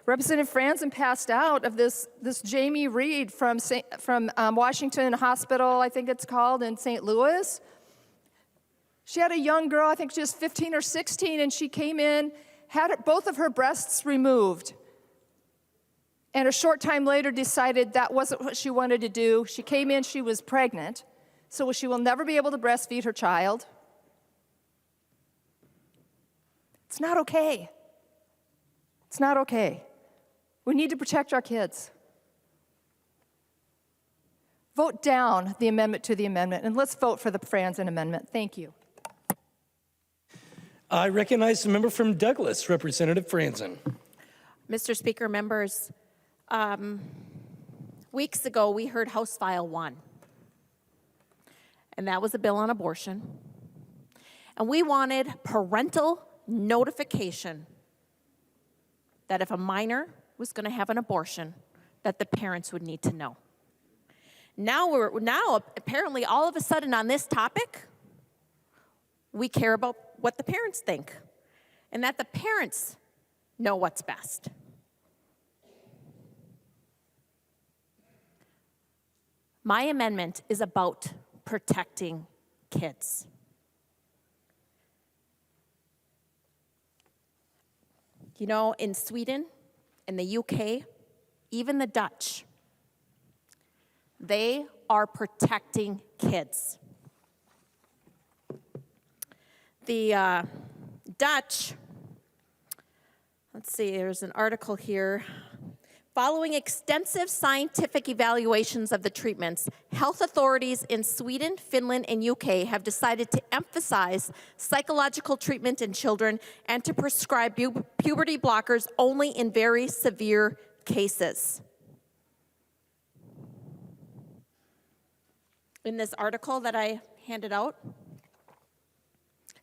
[SPEAKER 10] Representative Franzen passed out of this Jamie Reed from Washington Hospital, I think it's called, in St. Louis. She had a young girl, I think she was 15 or 16, and she came in, had both of her breasts removed, and a short time later decided that wasn't what she wanted to do. She came in, she was pregnant, so she will never be able to breastfeed her child. It's not okay. It's not okay. We need to protect our kids. Vote down the amendment to the amendment, and let's vote for the Franzen amendment. Thank you.
[SPEAKER 1] I recognize the member from Douglas, Representative Franzen.
[SPEAKER 7] Mr. Speaker, members, weeks ago we heard House File 1, and that was a bill on abortion. And we wanted parental notification that if a minor was going to have an abortion, that the parents would need to know. Now apparently all of a sudden on this topic, we care about what the parents think and that the parents know what's best. My amendment is about protecting kids. You know, in Sweden, in the UK, even the Dutch, they are protecting kids. The Dutch, let's see, there's an article here. Following extensive scientific evaluations of the treatments, health authorities in Sweden, Finland, and UK have decided to emphasize psychological treatment in children and to prescribe puberty blockers only in very severe cases. In this article that I handed out,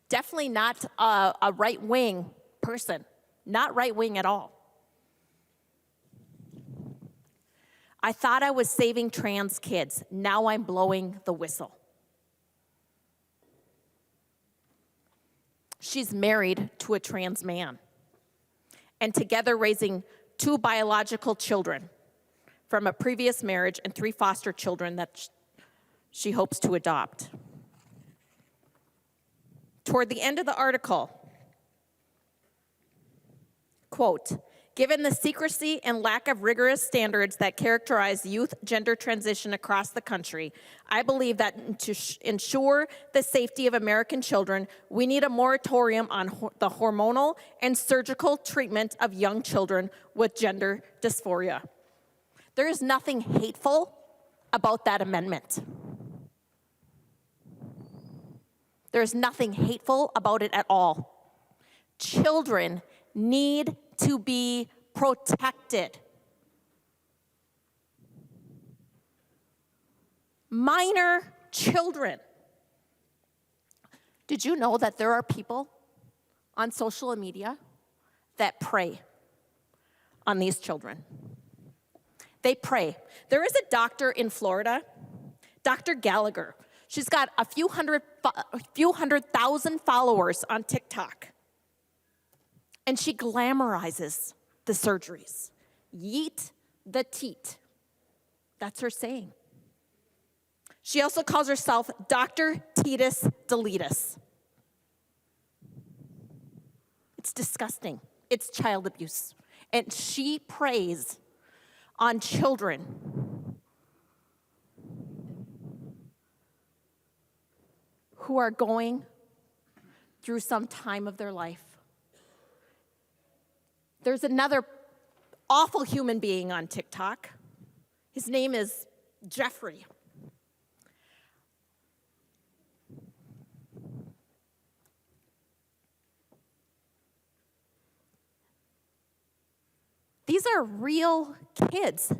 [SPEAKER 7] definitely not a right-wing person, not right-wing at all. I thought I was saving trans kids. Now I'm blowing the whistle. She's married to a trans man and together raising 2 biological children from a previous marriage and 3 foster children that she hopes to adopt. Toward the end of the article, quote, given the secrecy and lack of rigorous standards that characterize youth gender transition across the country, I believe that to ensure the safety of American children, we need a moratorium on the hormonal and surgical treatment of young children with gender dysphoria. There is nothing hateful about that amendment. There's nothing hateful about it at all. Children need to be protected. Minor children. Did you know that there are people on social media that prey on these children? They prey. There is a doctor in Florida, Dr. Gallagher. She's got a few hundred thousand followers on TikTok. And she glamorizes the surgeries. Yeet the teat. That's her saying. She also calls herself Dr. Tetus Deletus. It's disgusting. It's child abuse. And she preys on children who are going through some time of their life. There's another awful human being on TikTok. His name is Jeffrey. These are real kids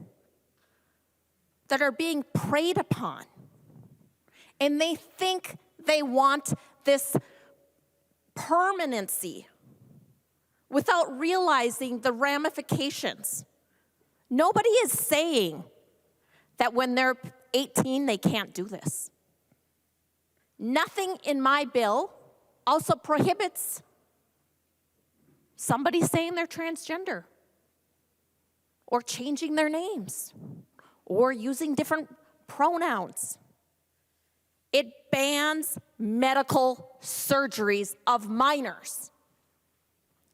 [SPEAKER 7] that are being preyed upon. And they think they want this permanency without realizing the ramifications. Nobody is saying that when they're 18, they can't do this. Nothing in my bill also prohibits somebody saying they're transgender or changing their names or using different pronouns. It bans medical surgeries of minors.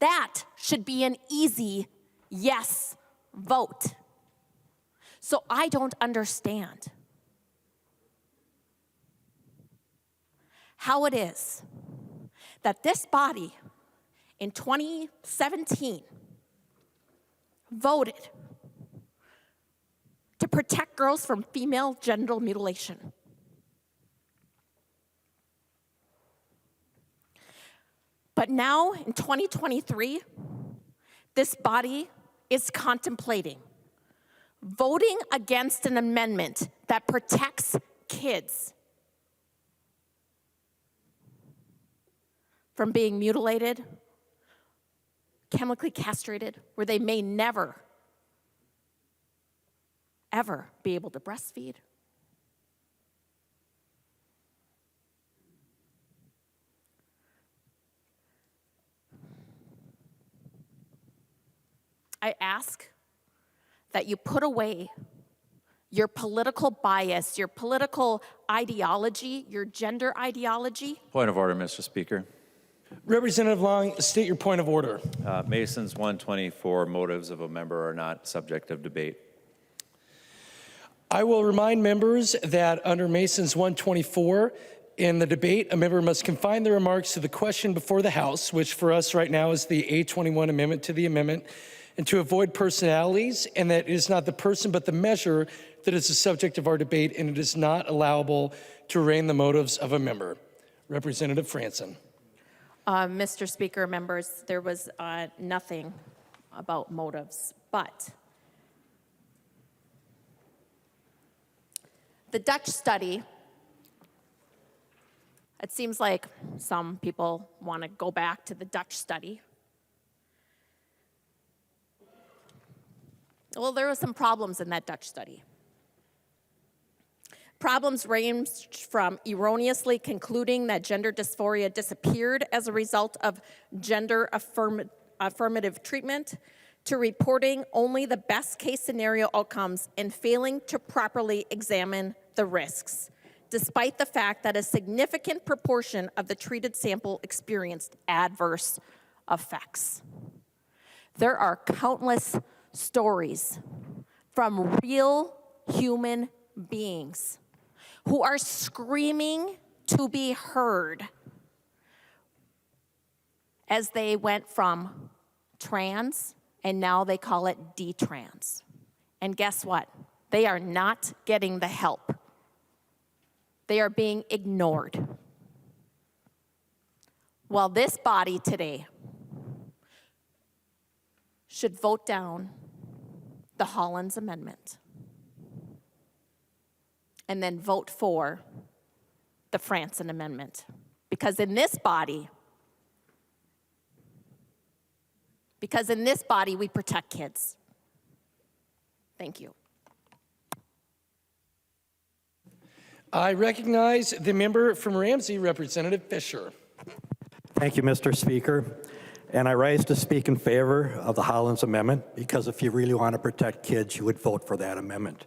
[SPEAKER 7] That should be an easy yes vote. So I don't understand how it is that this body in 2017 voted to protect girls from female genital mutilation. But now, in 2023, this body is contemplating voting against an amendment that protects kids from being mutilated, chemically castrated, where they may never, ever be able to breastfeed. I ask that you put away your political bias, your political ideology, your gender ideology.
[SPEAKER 11] Point of order, Mr. Speaker.
[SPEAKER 1] Representative Long, state your point of order.
[SPEAKER 11] Mason's 124 motives of a member are not subject of debate.
[SPEAKER 1] I will remind members that under Mason's 124, in the debate, a member must confine their remarks to the question before the House, which for us right now is the A21 amendment to the amendment, and to avoid personalities, and that it is not the person but the measure that is the subject of our debate, and it is not allowable to arraign the motives of a member. Representative Franson.
[SPEAKER 7] Mr. Speaker, members, there was nothing about motives, but the Dutch study, it seems like some people want to go back to the Dutch study. Well, there were some problems in that Dutch study. Problems ranged from erroneously concluding that gender dysphoria disappeared as a result of gender affirmative treatment, to reporting only the best case scenario outcomes and failing to properly examine the risks, despite the fact that a significant proportion of the treated sample experienced adverse effects. There are countless stories from real human beings who are screaming to be heard as they went from trans and now they call it detrans. And guess what? They are not getting the help. They are being ignored. Well, this body today should vote down the Hollins Amendment and then vote for the Franson Amendment. Because in this body, we protect kids. Thank you.
[SPEAKER 1] I recognize the member from Ramsey, Representative Fisher.
[SPEAKER 12] Thank you, Mr. Speaker. And I rise to speak in favor of the Hollins Amendment, because if you really want to protect kids, you would vote for that amendment.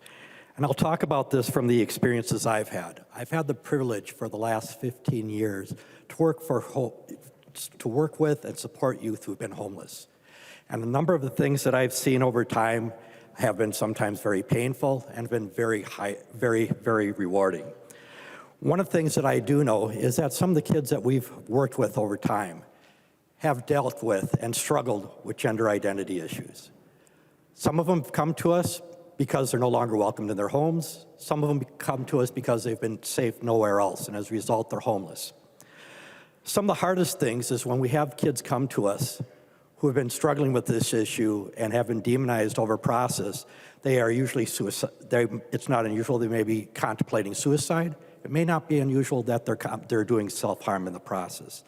[SPEAKER 12] And I'll talk about this from the experiences I've had. I've had the privilege for the last 15 years to work with and support youth who've been homeless. And a number of the things that I've seen over time have been sometimes very painful and been very rewarding. One of the things that I do know is that some of the kids that we've worked with over time have dealt with and struggled with gender identity issues. Some of them come to us because they're no longer welcomed in their homes. Some of them come to us because they've been safe nowhere else, and as a result, they're homeless. Some of the hardest things is when we have kids come to us who have been struggling with this issue and have been demonized over process. They are usually suicide. It's not unusual. They may be contemplating suicide. It may not be unusual that they're doing self-harm in the process.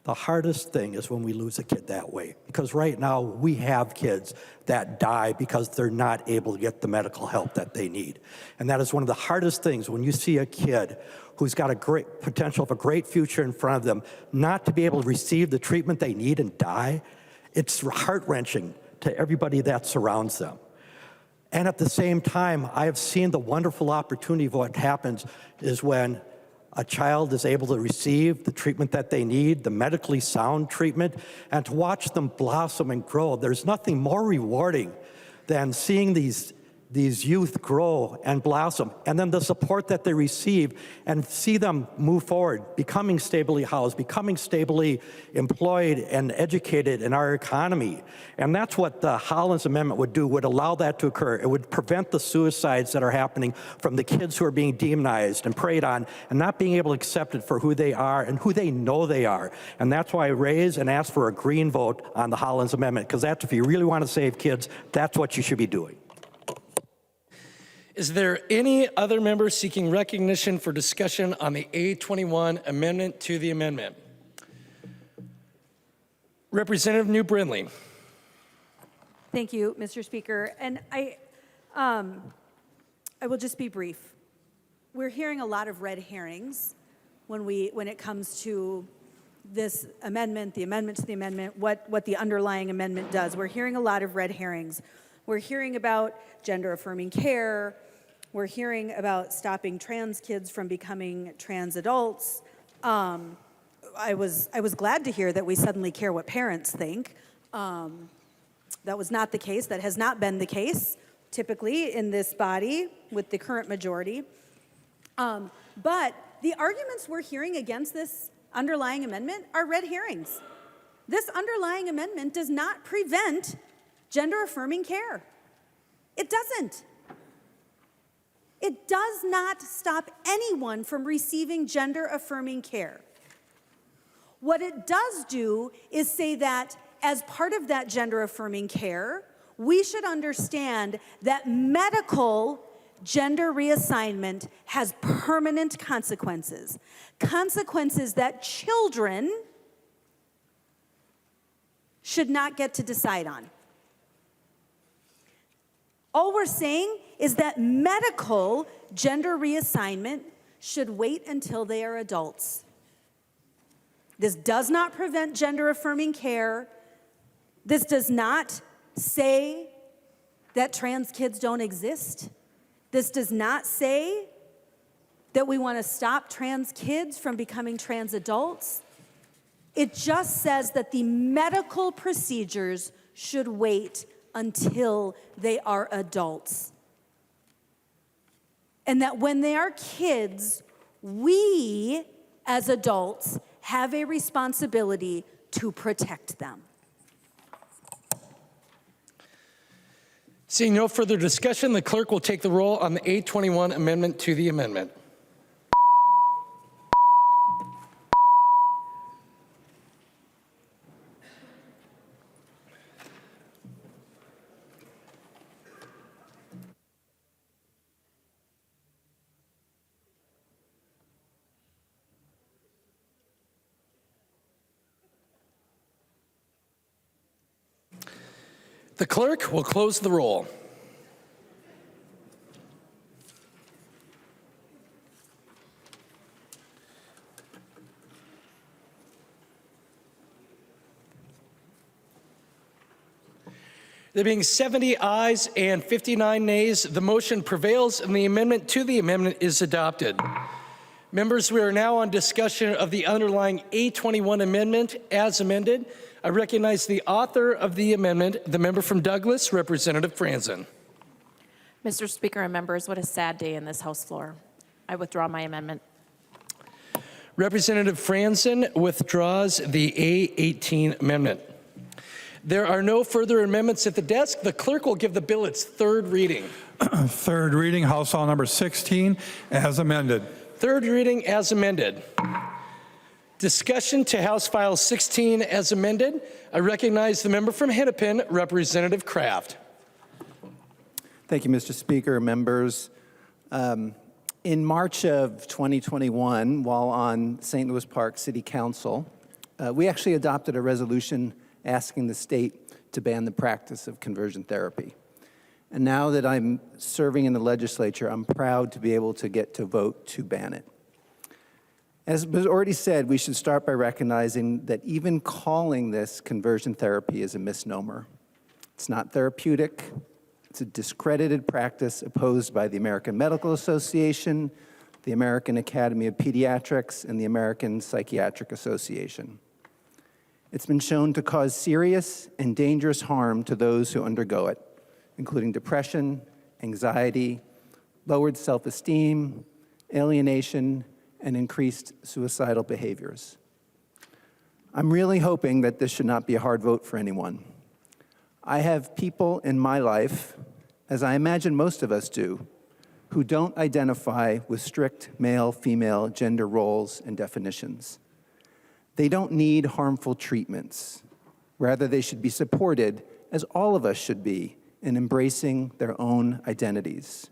[SPEAKER 12] The hardest thing is when we lose a kid that way, because right now we have kids that die because they're not able to get the medical help that they need. And that is one of the hardest things when you see a kid who's got a great potential of a great future in front of them, not to be able to receive the treatment they need and die. It's heart-wrenching to everybody that surrounds them. And at the same time, I have seen the wonderful opportunity of what happens is when a child is able to receive the treatment that they need, the medically sound treatment, and to watch them blossom and grow. There's nothing more rewarding than seeing these youth grow and blossom, and then the support that they receive, and see them move forward, becoming stably housed, becoming stably employed and educated in our economy. And that's what the Hollins Amendment would do, would allow that to occur. It would prevent the suicides that are happening from the kids who are being demonized and preyed on and not being able to accept it for who they are and who they know they are. And that's why I raise and ask for a green vote on the Hollins Amendment, because that's, if you really want to save kids, that's what you should be doing.
[SPEAKER 1] Is there any other member seeking recognition for discussion on the A21 amendment to the amendment? Representative Neu Brindley.
[SPEAKER 4] Thank you, Mr. Speaker. And I will just be brief. We're hearing a lot of red herrings when it comes to this amendment, the amendment to the amendment, what the underlying amendment does. We're hearing a lot of red herrings. We're hearing about gender-affirming care. We're hearing about stopping trans kids from becoming trans adults. I was glad to hear that we suddenly care what parents think. That was not the case. That has not been the case, typically, in this body with the current majority. But the arguments we're hearing against this underlying amendment are red herrings. This underlying amendment does not prevent gender-affirming care. It doesn't. It does not stop anyone from receiving gender-affirming care. What it does do is say that as part of that gender-affirming care, we should understand that medical gender reassignment has permanent consequences, consequences that children should not get to decide on. All we're saying is that medical gender reassignment should wait until they are adults. This does not prevent gender-affirming care. This does not say that trans kids don't exist. This does not say that we want to stop trans kids from becoming trans adults. It just says that the medical procedures should wait until they are adults. And that when they are kids, we as adults have a responsibility to protect them.
[SPEAKER 1] Seeing no further discussion, the clerk will take the roll on the 821 amendment to the amendment. The clerk will close the roll. There being 70 ayes and 59 nays, the motion prevails and the amendment to the amendment is adopted. Members, we are now on discussion of the underlying 821 amendment as amended. I recognize the author of the amendment, the member from Douglas, Representative Franzen.
[SPEAKER 7] Mr. Speaker and members, what a sad day in this House floor. I withdraw my amendment.
[SPEAKER 1] Representative Franzen withdraws the A18 amendment. There are no further amendments at the desk. The clerk will give the bill its third reading.
[SPEAKER 2] Third reading, House File Number 16, as amended.
[SPEAKER 1] Third reading as amended. Discussion to House File 16 as amended. I recognize the member from Hennepin, Representative Kraft.
[SPEAKER 13] Thank you, Mr. Speaker, members. In March of 2021, while on St. Louis Park City Council, we actually adopted a resolution asking the state to ban the practice of conversion therapy. And now that I'm serving in the legislature, I'm proud to be able to get to vote to ban it. As was already said, we should start by recognizing that even calling this conversion therapy is a misnomer. It's not therapeutic. It's a discredited practice opposed by the American Medical Association, the American Academy of Pediatrics, and the American Psychiatric Association. It's been shown to cause serious and dangerous harm to those who undergo it, including depression, anxiety, lowered self-esteem, alienation, and increased suicidal behaviors. I'm really hoping that this should not be a hard vote for anyone. I have people in my life, as I imagine most of us do, who don't identify with strict male-female gender roles and definitions. They don't need harmful treatments. Rather, they should be supported, as all of us should be, in embracing their own identities.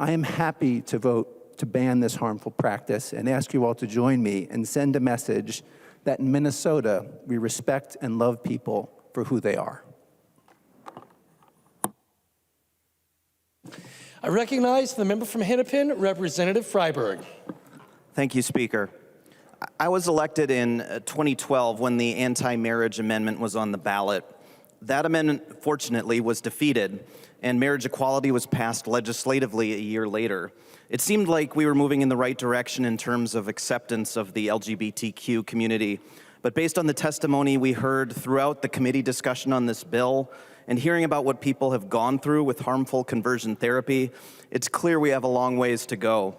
[SPEAKER 13] I am happy to vote to ban this harmful practice and ask you all to join me and send a message that in Minnesota, we respect and love people for who they are.
[SPEAKER 1] I recognize the member from Hennepin, Representative Freiberg.
[SPEAKER 14] Thank you, Speaker. I was elected in 2012 when the anti-marriage amendment was on the ballot. That amendment, fortunately, was defeated, and marriage equality was passed legislatively a year later. It seemed like we were moving in the right direction in terms of acceptance of the LGBTQ community. But based on the testimony we heard throughout the committee discussion on this bill, and hearing about what people have gone through with harmful conversion therapy, it's clear we have a long ways to go.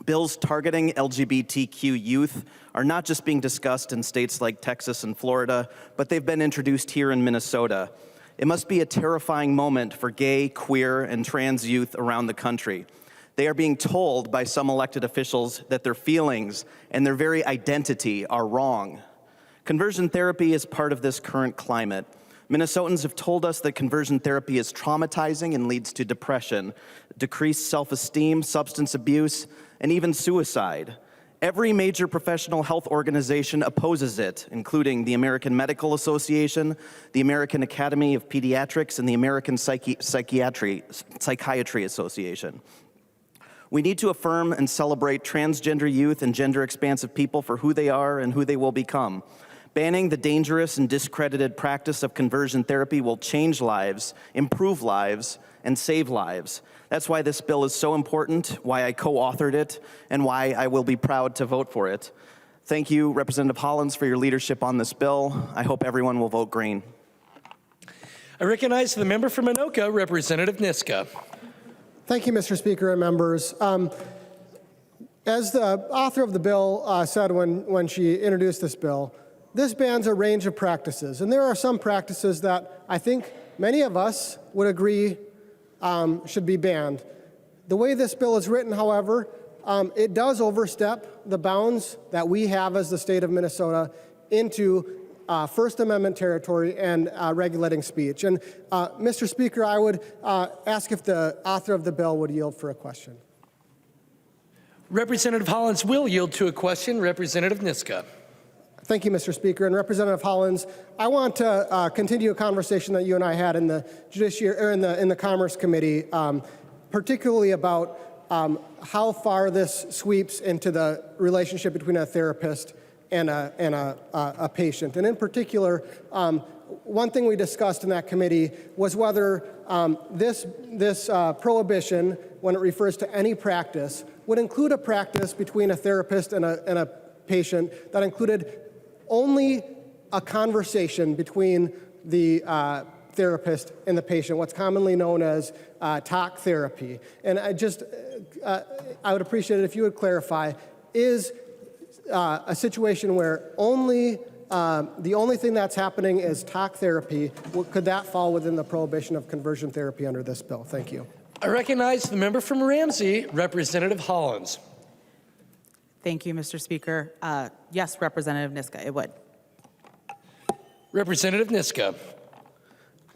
[SPEAKER 14] Bills targeting LGBTQ youth are not just being discussed in states like Texas and Florida, but they've been introduced here in Minnesota. It must be a terrifying moment for gay, queer, and trans youth around the country. They are being told by some elected officials that their feelings and their very identity are wrong. Conversion therapy is part of this current climate. Minnesotans have told us that conversion therapy is traumatizing and leads to depression, decreased self-esteem, substance abuse, and even suicide. Every major professional health organization opposes it, including the American Medical Association, the American Academy of Pediatrics, and the American Psychiatry Association. We need to affirm and celebrate transgender youth and gender-expansive people for who they are and who they will become. Banning the dangerous and discredited practice of conversion therapy will change lives, improve lives, and save lives. That's why this bill is so important, why I co-authored it, and why I will be proud to vote for it. Thank you, Representative Hollins, for your leadership on this bill. I hope everyone will vote green.
[SPEAKER 1] I recognize the member from Anoka, Representative Niska.
[SPEAKER 5] Thank you, Mr. Speaker and members. As the author of the bill said when she introduced this bill, this bans a range of practices, and there are some practices that I think many of us would agree should be banned. The way this bill is written, however, it does overstep the bounds that we have as the state of Minnesota into First Amendment territory and regulating speech. And Mr. Speaker, I would ask if the author of the bill would yield for a question.
[SPEAKER 1] Representative Hollins will yield to a question. Representative Niska.
[SPEAKER 5] Thank you, Mr. Speaker. And Representative Hollins, I want to continue a conversation that you and I had in the in the Commerce Committee, particularly about how far this sweeps into the relationship between a therapist and a patient. And in particular, one thing we discussed in that committee was whether this prohibition, when it refers to any practice, would include a practice between a therapist and a patient that included only a conversation between the therapist and the patient, what's commonly known as talk therapy. And I would appreciate it if you would clarify, is a situation where the only thing that's happening is talk therapy, could that fall within the prohibition of conversion therapy under this bill? Thank you.
[SPEAKER 1] I recognize the member from Ramsey, Representative Hollins.
[SPEAKER 3] Thank you, Mr. Speaker. Yes, Representative Niska, it would.
[SPEAKER 1] Representative Niska.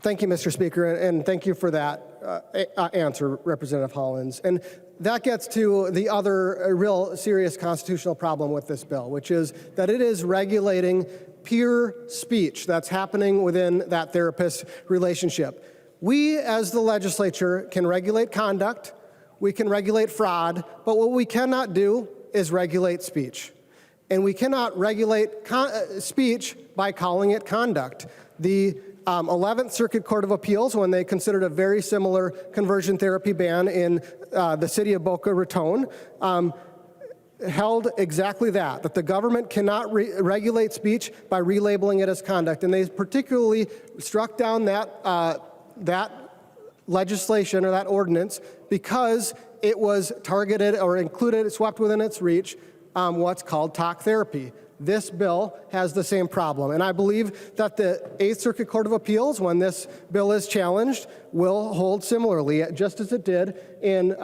[SPEAKER 5] Thank you, Mr. Speaker, and thank you for that answer, Representative Hollins. And that gets to the other real serious constitutional problem with this bill, which is that it is regulating pure speech that's happening within that therapist relationship. We, as the legislature, can regulate conduct, we can regulate fraud, but what we cannot do is regulate speech. And we cannot regulate speech by calling it conduct. The 11th Circuit Court of Appeals, when they considered a very similar conversion therapy ban in the city of Boca Raton, held exactly that the government cannot regulate speech by relabeling it as conduct. And they particularly struck down that legislation or that ordinance because it was targeted or included, swept within its reach, what's called talk therapy. This bill has the same problem. And I believe that the 8th Circuit Court of Appeals, when this bill is challenged, will hold similarly, just as it did in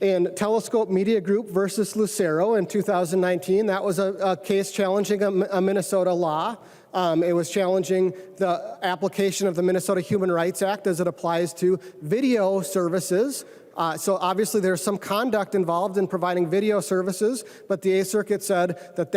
[SPEAKER 5] Telescope Media Group versus Lucero in 2019. That was a case challenging a Minnesota law. It was challenging the application of the Minnesota Human Rights Act as it applies to video services. So obviously there's some conduct involved in providing video services, but the 8th Circuit said that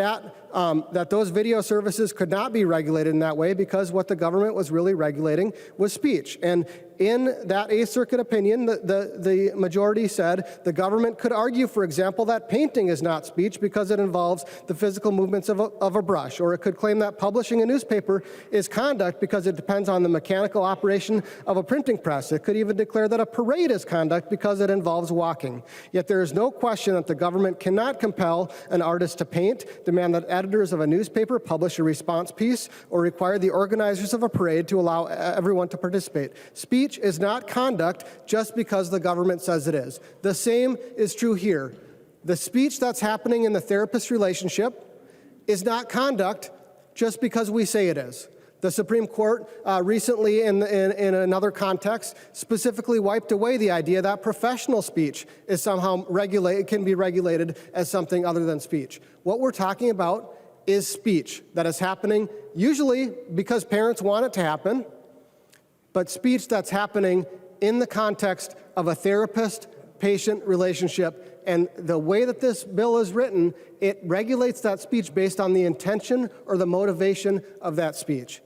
[SPEAKER 5] that those video services could not be regulated in that way because what the government was really regulating was speech. And in that Eighth Circuit opinion, the majority said the government could argue, for example, that painting is not speech because it involves the physical movements of a brush, or it could claim that publishing a newspaper is conduct because it depends on the mechanical operation of a printing press. It could even declare that a parade is conduct because it involves walking. Yet there is no question that the government cannot compel an artist to paint, demand that editors of a newspaper publish a response piece, or require the organizers of a parade to allow everyone to participate. Speech is not conduct just because the government says it is. The same is true here. The speech that's happening in the therapist relationship is not conduct just because we say it is. The Supreme Court recently, in another context, specifically wiped away the idea that professional speech is somehow can be regulated as something other than speech. What we're talking about is speech that is happening usually because parents want it to happen, but speech that's happening in the context of a therapist-patient relationship. And the way that this bill is written, it regulates that speech based on the intention or the motivation of that speech.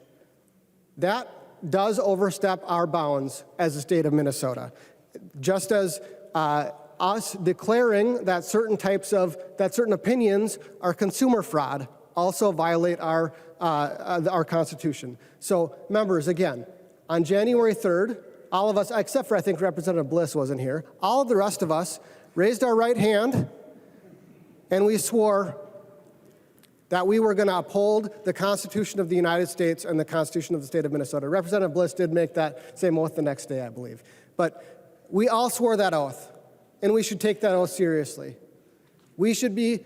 [SPEAKER 5] That does overstep our bounds as the state of Minnesota. Just as us declaring that certain opinions are consumer fraud also violate our Constitution. So, members, again, on January 3rd, all of us, except for I think Representative Bliss wasn't here, all of the rest of us raised our right hand and we swore that we were going to uphold the Constitution of the United States and the Constitution of the state of Minnesota. Representative Bliss did make that same oath the next day, I believe. But we all swore that oath, and we should take that oath seriously. We should be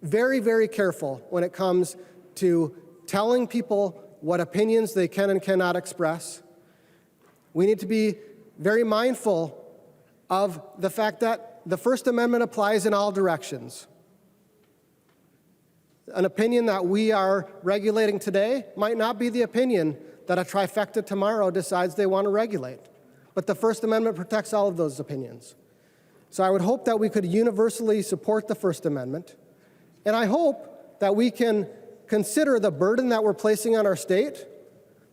[SPEAKER 5] very, very careful when it comes to telling people what opinions they can and cannot express. We need to be very mindful of the fact that the First Amendment applies in all directions. An opinion that we are regulating today might not be the opinion that a trifecta tomorrow decides they want to regulate. But the First Amendment protects all of those opinions. So I would hope that we could universally support the First Amendment. And I hope that we can consider the burden that we're placing on our state,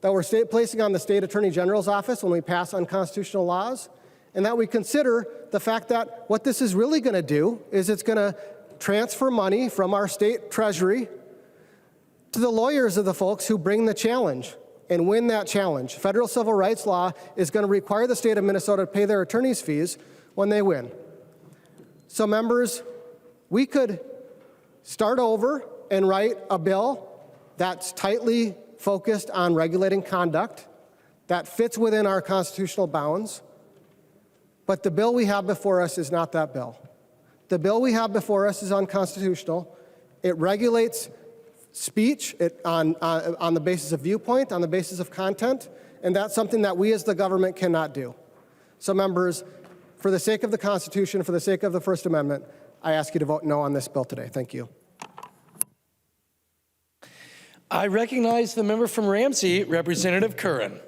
[SPEAKER 5] that we're placing on the State Attorney General's office when we pass unconstitutional laws, and that we consider the fact that what this is really going to do is it's going to transfer money from our state treasury to the lawyers of the folks who bring the challenge and win that challenge. Federal civil rights law is going to require the state of Minnesota to pay their attorney's fees when they win. So, members, we could start over and write a bill that's tightly focused on regulating conduct, that fits within our constitutional bounds, but the bill we have before us is not that bill. The bill we have before us is unconstitutional. It regulates speech on the basis of viewpoint, on the basis of content, and that's something that we as the government cannot do. So, members, for the sake of the Constitution, for the sake of the First Amendment, I ask you to vote no on this bill today. Thank you.
[SPEAKER 1] I recognize the member from Ramsey, Representative Curran.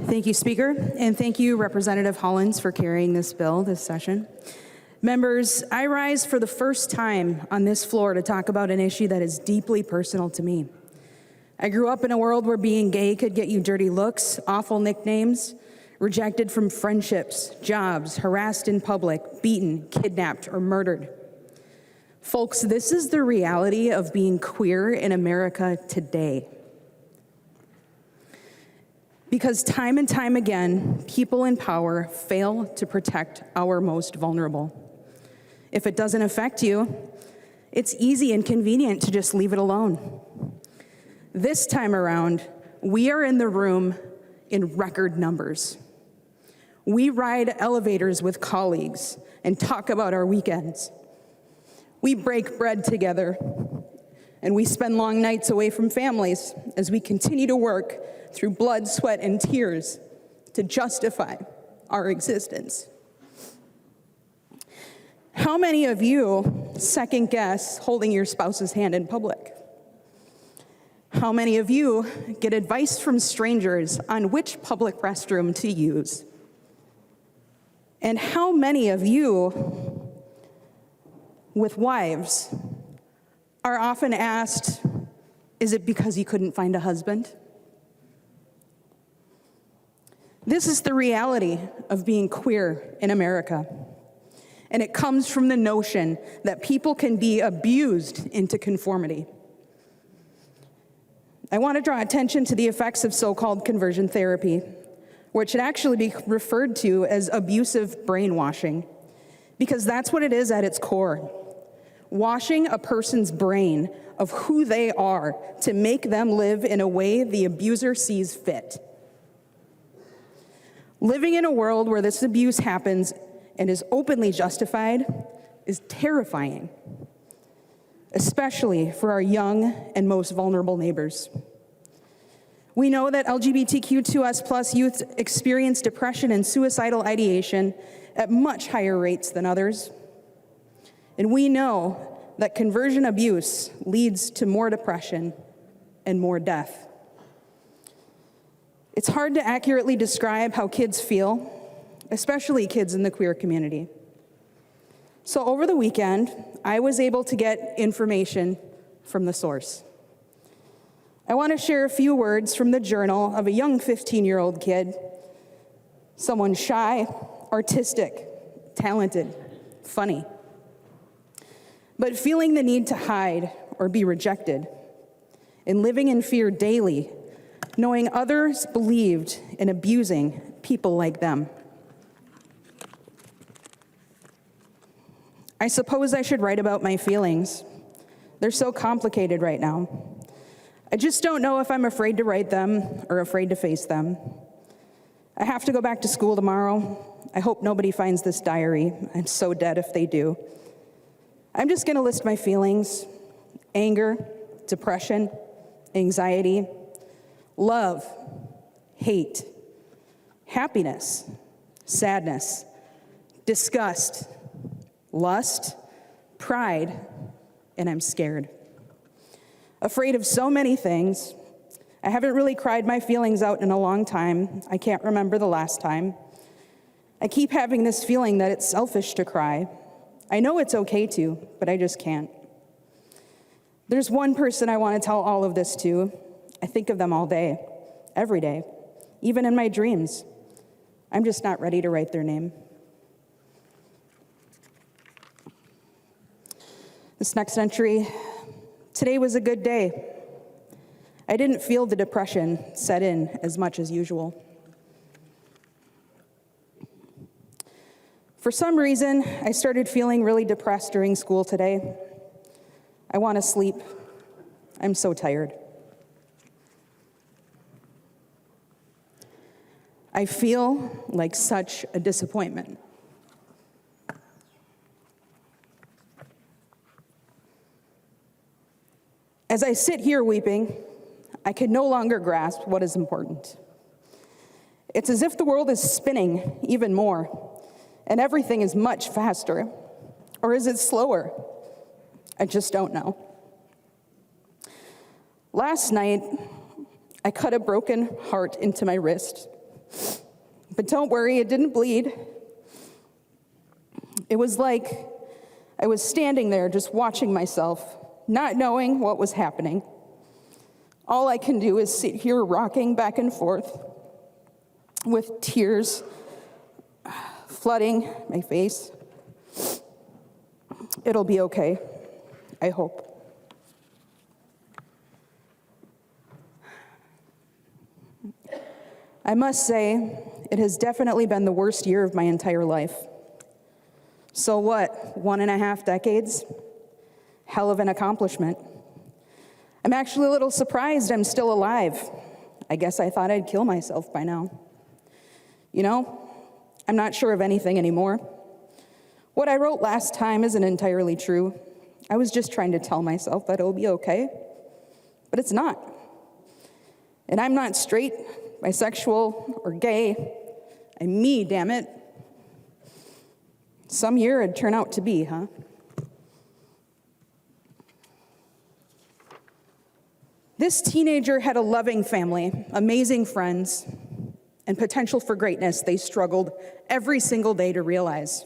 [SPEAKER 15] Thank you, Speaker, and thank you, Representative Hollins, for carrying this bill this session. Members, I rise for the first time on this floor to talk about an issue that is deeply personal to me. I grew up in a world where being gay could get you dirty looks, awful nicknames, rejected from friendships, jobs, harassed in public, beaten, kidnapped, or murdered. Folks, this is the reality of being queer in America today. Because time and time again, people in power fail to protect our most vulnerable. If it doesn't affect you, it's easy and convenient to just leave it alone. This time around, we are in the room in record numbers. We ride elevators with colleagues and talk about our weekends. We break bread together, and we spend long nights away from families as we continue to work through blood, sweat, and tears to justify our existence. How many of you second guess holding your spouse's hand in public? How many of you get advice from strangers on which public restroom to use? And how many of you with wives are often asked, is it because you couldn't find a husband? This is the reality of being queer in America. And it comes from the notion that people can be abused into conformity. I want to draw attention to the effects of so-called conversion therapy, which should actually be referred to as abusive brainwashing, because that's what it is at its core. Washing a person's brain of who they are to make them live in a way the abuser sees fit. Living in a world where this abuse happens and is openly justified is terrifying, especially for our young and most vulnerable neighbors. We know that LGBTQ2S+ youth experience depression and suicidal ideation at much higher rates than others. And we know that conversion abuse leads to more depression and more death. It's hard to accurately describe how kids feel, especially kids in the queer community. So over the weekend, I was able to get information from the source. I want to share a few words from the journal of a young 15-year-old kid, someone shy, artistic, talented, funny, but feeling the need to hide or be rejected, and living in fear daily, knowing others believed in abusing people like them. I suppose I should write about my feelings. They're so complicated right now. I just don't know if I'm afraid to write them or afraid to face them. I have to go back to school tomorrow. I hope nobody finds this diary. I'm so dead if they do. I'm just gonna list my feelings: anger, depression, anxiety, love, hate, happiness, sadness, disgust, lust, pride, and I'm scared. Afraid of so many things. I haven't really cried my feelings out in a long time. I can't remember the last time. I keep having this feeling that it's selfish to cry. I know it's okay to, but I just can't. There's one person I want to tell all of this to. I think of them all day, every day, even in my dreams. I'm just not ready to write their name. This next entry: today was a good day. I didn't feel the depression set in as much as usual. For some reason, I started feeling really depressed during school today. I want to sleep. I'm so tired. I feel like such a disappointment. As I sit here weeping, I can no longer grasp what is important. It's as if the world is spinning even more, and everything is much faster. Or is it slower? I just don't know. Last night, I cut a broken heart into my wrist. But don't worry, it didn't bleed. It was like I was standing there just watching myself, not knowing what was happening. All I can do is sit here rocking back and forth with tears flooding my face. It'll be okay, I hope. I must say, it has definitely been the worst year of my entire life. So what, 1.5 decades? Hell of an accomplishment. I'm actually a little surprised I'm still alive. I guess I thought I'd kill myself by now. You know, I'm not sure of anything anymore. What I wrote last time isn't entirely true. I was just trying to tell myself that it'll be okay, but it's not. And I'm not straight, bisexual, or gay. I'm me, damn it. Some year it'd turn out to be, huh? This teenager had a loving family, amazing friends, and potential for greatness they struggled every single day to realize.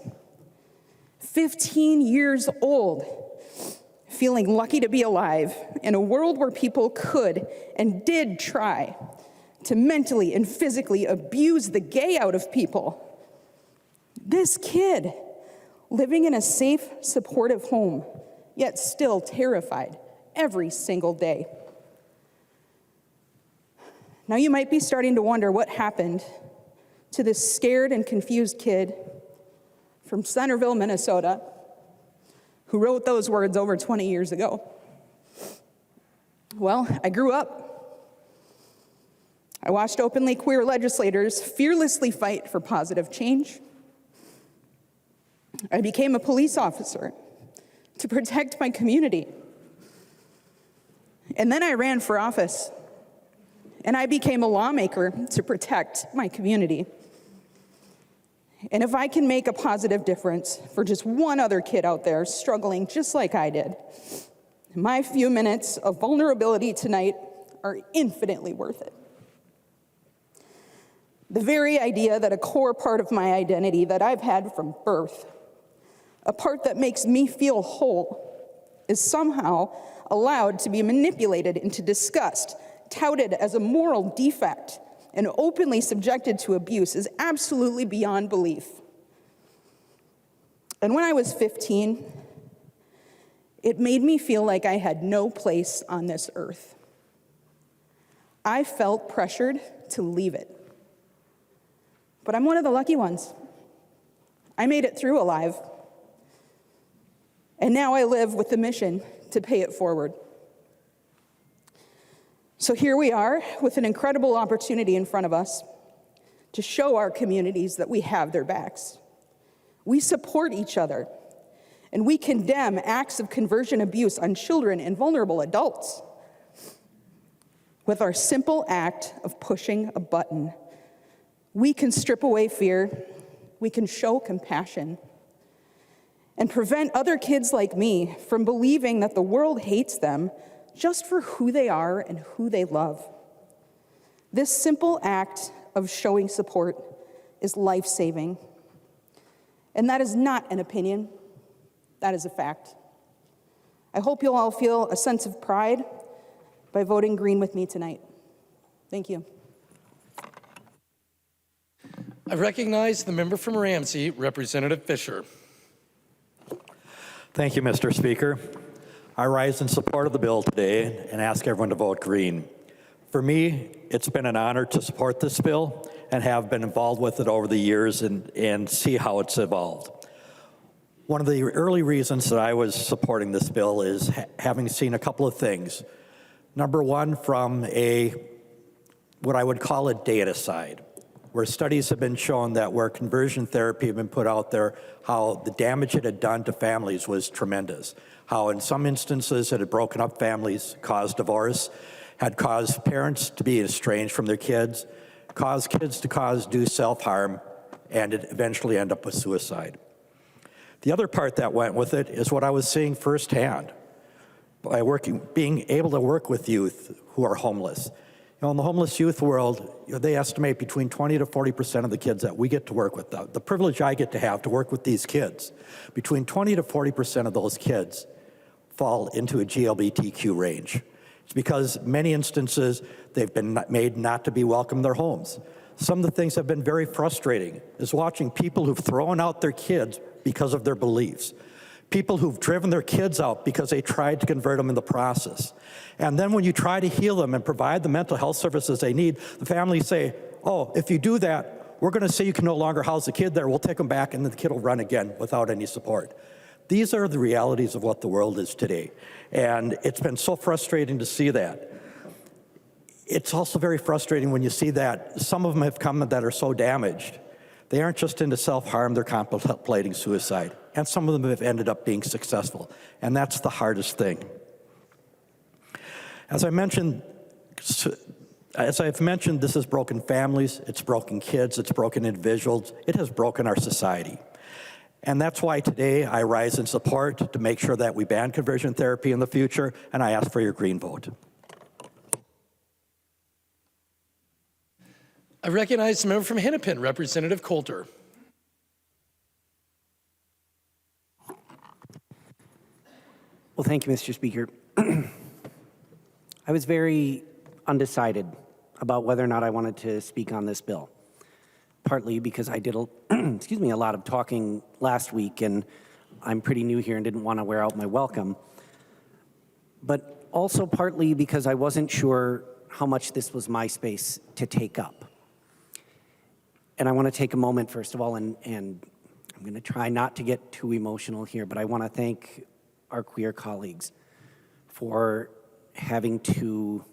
[SPEAKER 15] 15 years old. feeling lucky to be alive in a world where people could and did try to mentally and physically abuse the gay out of people. This kid living in a safe, supportive home, yet still terrified every single day. Now you might be starting to wonder what happened to this scared and confused kid from Centerville, Minnesota, who wrote those words over 20 years ago. Well, I grew up. I watched openly queer legislators fearlessly fight for positive change. I became a police officer to protect my community. And then I ran for office, and I became a lawmaker to protect my community. And if I can make a positive difference for just one other kid out there struggling just like I did, my few minutes of vulnerability tonight are infinitely worth it. The very idea that a core part of my identity that I've had from birth, a part that makes me feel whole, is somehow allowed to be manipulated into disgust, touted as a moral defect, and openly subjected to abuse is absolutely beyond belief. And when I was 15, it made me feel like I had no place on this earth. I felt pressured to leave it. But I'm one of the lucky ones. I made it through alive. And now I live with the mission to pay it forward. So here we are with an incredible opportunity in front of us to show our communities that we have their backs. We support each other, and we condemn acts of conversion abuse on children and vulnerable adults. With our simple act of pushing a button, we can strip away fear, we can show compassion, and prevent other kids like me from believing that the world hates them just for who they are and who they love. This simple act of showing support is life-saving. And that is not an opinion, that is a fact. I hope you'll all feel a sense of pride by voting green with me tonight. Thank you.
[SPEAKER 1] I recognize the member from Ramsey, Representative Fisher.
[SPEAKER 12] Thank you, Mr. Speaker. I rise in support of the bill today and ask everyone to vote green. For me, it's been an honor to support this bill and have been involved with it over the years and see how it's evolved. One of the early reasons that I was supporting this bill is having seen a couple of things. Number one, from what I would call a data side, where studies have been shown that where conversion therapy had been put out there, how the damage it had done to families was tremendous. How in some instances it had broken up families, caused divorce, had caused parents to be estranged from their kids, caused kids to do self-harm, and it eventually end up with suicide. The other part that went with it is what I was seeing firsthand by being able to work with youth who are homeless. You know, in the homeless youth world, they estimate between 20 to 40% of the kids that we get to work with, the privilege I get to have to work with these kids, between 20 to 40% of those kids fall into a GLBTQ range. It's because many instances they've been made not to be welcome in their homes. Some of the things that have been very frustrating is watching people who've thrown out their kids because of their beliefs. People who've driven their kids out because they tried to convert them in the process. And then when you try to heal them and provide the mental health services they need, the families say, oh, if you do that, we're gonna say you can no longer house the kid there, we'll take them back and the kid will run again without any support. These are the realities of what the world is today. And it's been so frustrating to see that. It's also very frustrating when you see that some of them have come that are so damaged. They aren't just into self-harm, they're contemplating suicide. And some of them have ended up being successful. And that's the hardest thing. As I've mentioned, this has broken families, it's broken kids, it's broken individuals, it has broken our society. And that's why today I rise in support to make sure that we ban conversion therapy in the future, and I ask for your green vote.
[SPEAKER 1] I recognize the member from Hennepin, Representative Coulter.
[SPEAKER 16] Well, thank you, Mr. Speaker. I was very undecided about whether or not I wanted to speak on this bill, partly because I did excuse me, a lot of talking last week, and I'm pretty new here and didn't want to wear out my welcome, but also partly because I wasn't sure how much this was my space to take up. And I want to take a moment, first of all, and I'm going to try not to get too emotional here, but I want to thank our queer colleagues for having to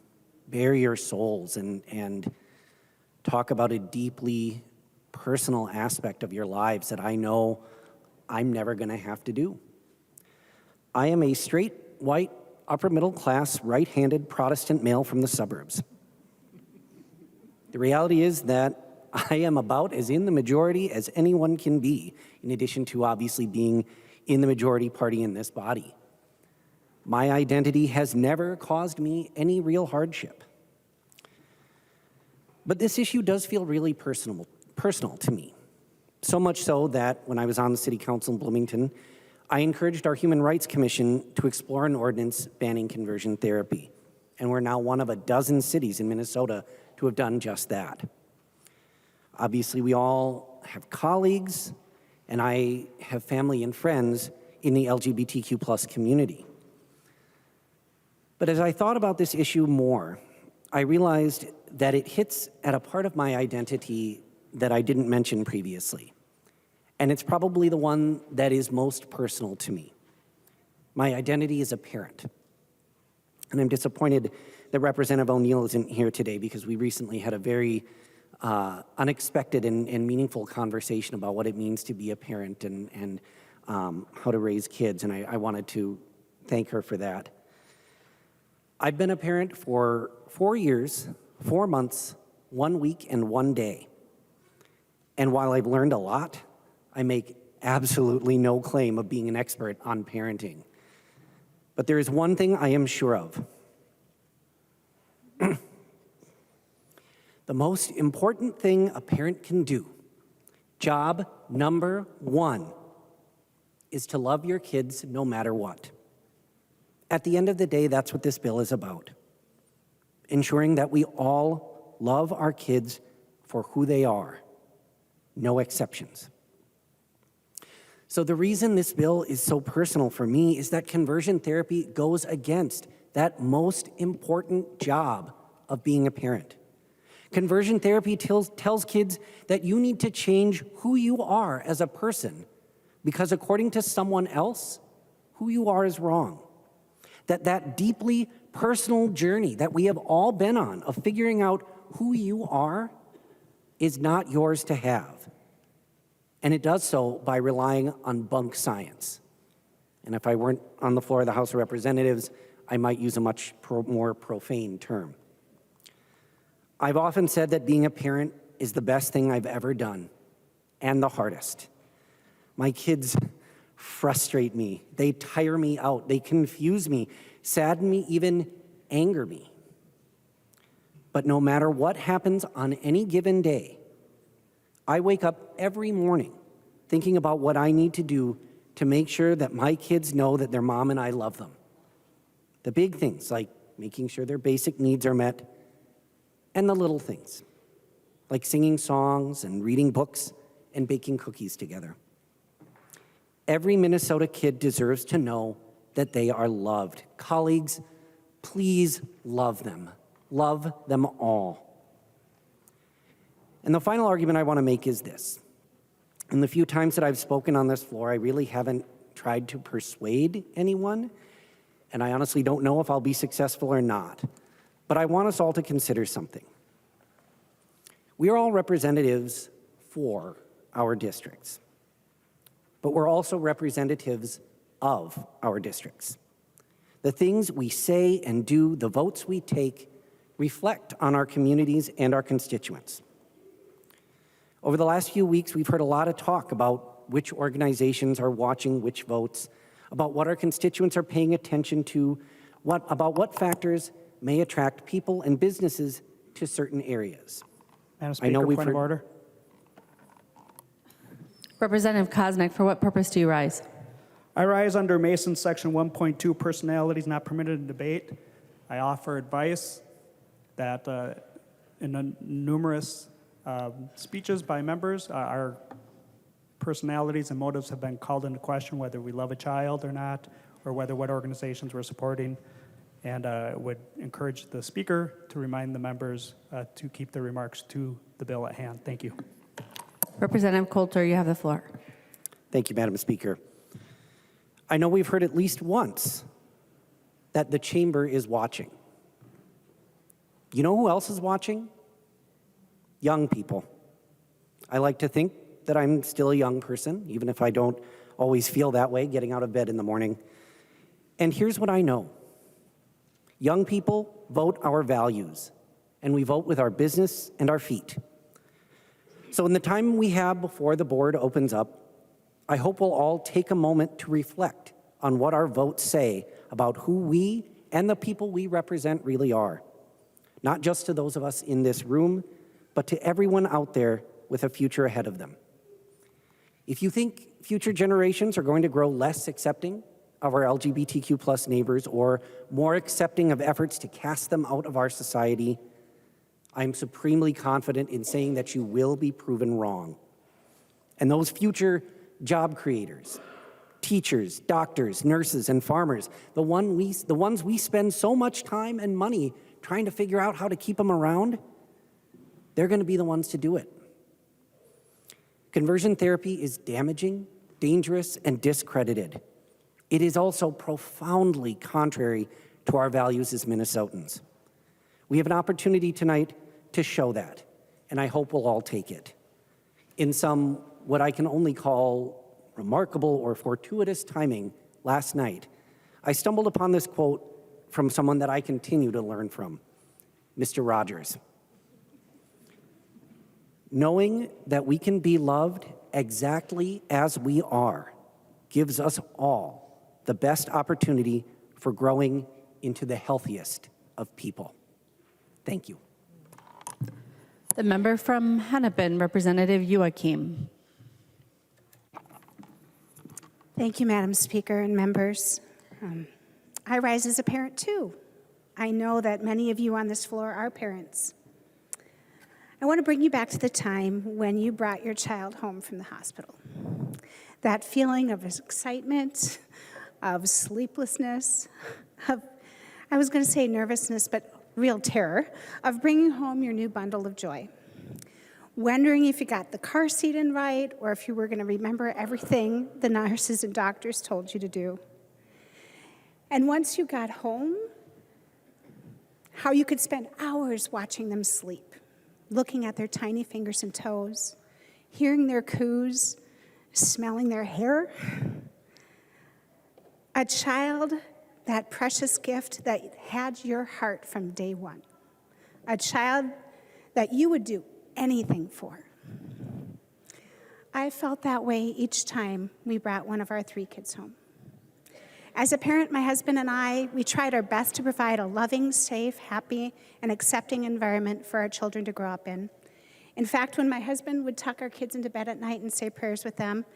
[SPEAKER 16] bare your souls and talk about a deeply personal aspect of your lives that I know I'm never going to have to do. I am a straight, white, upper middle class, right-handed Protestant male from the suburbs. The reality is that I am about as in the majority as anyone can be, in addition to obviously being in the majority party in this body. My identity has never caused me any real hardship. But this issue does feel really personal to me. So much so that when I was on the City Council in Bloomington, I encouraged our Human Rights Commission to explore an ordinance banning conversion therapy. And we're now one of a dozen cities in Minnesota to have done just that. Obviously, we all have colleagues, and I have family and friends in the LGBTQ+ community. But as I thought about this issue more, I realized that it hits at a part of my identity that I didn't mention previously. And it's probably the one that is most personal to me. My identity as a parent. And I'm disappointed that Representative O'Neill isn't here today because we recently had a very unexpected and meaningful conversation about what it means to be a parent and how to raise kids, and I wanted to thank her for that. I've been a parent for 4 years, 4 months, 1 week, and 1 day. And while I've learned a lot, I make absolutely no claim of being an expert on parenting. But there is one thing I am sure of. The most important thing a parent can do, job number 1, is to love your kids no matter what. At the end of the day, that's what this bill is about. Ensuring that we all love our kids for who they are, no exceptions. So the reason this bill is so personal for me is that conversion therapy goes against that most important job of being a parent. Conversion therapy tells kids that you need to change who you are as a person because according to someone else, who you are is wrong. That deeply personal journey that we have all been on of figuring out who you are is not yours to have. And it does so by relying on bunk science. And if I weren't on the floor of the House of Representatives, I might use a much more profane term. I've often said that being a parent is the best thing I've ever done, and the hardest. My kids frustrate me. They tire me out. They confuse me, sadden me, even anger me. But no matter what happens on any given day, I wake up every morning thinking about what I need to do to make sure that my kids know that their mom and I love them. The big things like making sure their basic needs are met, and the little things like singing songs and reading books and baking cookies together. Every Minnesota kid deserves to know that they are loved. Colleagues, please love them. Love them all. And the final argument I want to make is this. In the few times that I've spoken on this floor, I really haven't tried to persuade anyone, and I honestly don't know if I'll be successful or not. But I want us all to consider something. We are all representatives for our districts, but we're also representatives of our districts. The things we say and do, the votes we take, reflect on our communities and our constituents. Over the last few weeks, we've heard a lot of talk about which organizations are watching which votes, about what our constituents are paying attention to, about what factors may attract people and businesses to certain areas.
[SPEAKER 17] Madam Speaker, point of order.
[SPEAKER 18] Representative Koznick, for what purpose do you rise?
[SPEAKER 17] I rise under Mason Section 1.2, personalities not permitted in debate. I offer advice that in numerous speeches by members, our personalities and motives have been called into question, whether we love a child or not, or whether what organizations we're supporting. And would encourage the speaker to remind the members to keep their remarks to the bill at hand. Thank you.
[SPEAKER 18] Representative Coulter, you have the floor.
[SPEAKER 16] Thank you, Madam Speaker. I know we've heard at least once that the chamber is watching. You know who else is watching? Young people. I like to think that I'm still a young person, even if I don't always feel that way getting out of bed in the morning. And here's what I know. Young people vote our values, and we vote with our business and our feet. So in the time we have before the board opens up, I hope we'll all take a moment to reflect on what our votes say about who we and the people we represent really are. Not just to those of us in this room, but to everyone out there with a future ahead of them. If you think future generations are going to grow less accepting of our LGBTQ plus neighbors or more accepting of efforts to cast them out of our society, I'm supremely confident in saying that you will be proven wrong. And those future job creators, teachers, doctors, nurses, and farmers, the ones we spend so much time and money trying to figure out how to keep them around, they're going to be the ones to do it. Conversion therapy is damaging, dangerous, and discredited. It is also profoundly contrary to our values as Minnesotans. We have an opportunity tonight to show that, and I hope we'll all take it. In some, what I can only call remarkable or fortuitous timing last night, I stumbled upon this quote from someone that I continue to learn from, Mr. Rogers. Knowing that we can be loved exactly as we are gives us all the best opportunity for growing into the healthiest of people. Thank you.
[SPEAKER 18] The member from Hennepin, Representative Joachim.
[SPEAKER 19] Thank you, Madam Speaker and members. I rise as a parent too. I know that many of you on this floor are parents. I want to bring you back to the time when you brought your child home from the hospital. That feeling of excitement, of sleeplessness, of, I was going to say nervousness, but real terror, of bringing home your new bundle of joy. Wondering if you got the car seat in right or if you were going to remember everything the nurses and doctors told you to do. And once you got home, how you could spend hours watching them sleep, looking at their tiny fingers and toes, hearing their coos, smelling their hair. A child, that precious gift that had your heart from day one. A child that you would do anything for. I felt that way each time we brought one of our 3 kids home. As a parent, my husband and I, we tried our best to provide a loving, safe, happy, and accepting environment for our children to grow up in. In fact, when my husband would tuck our kids into bed at night and say prayers with them,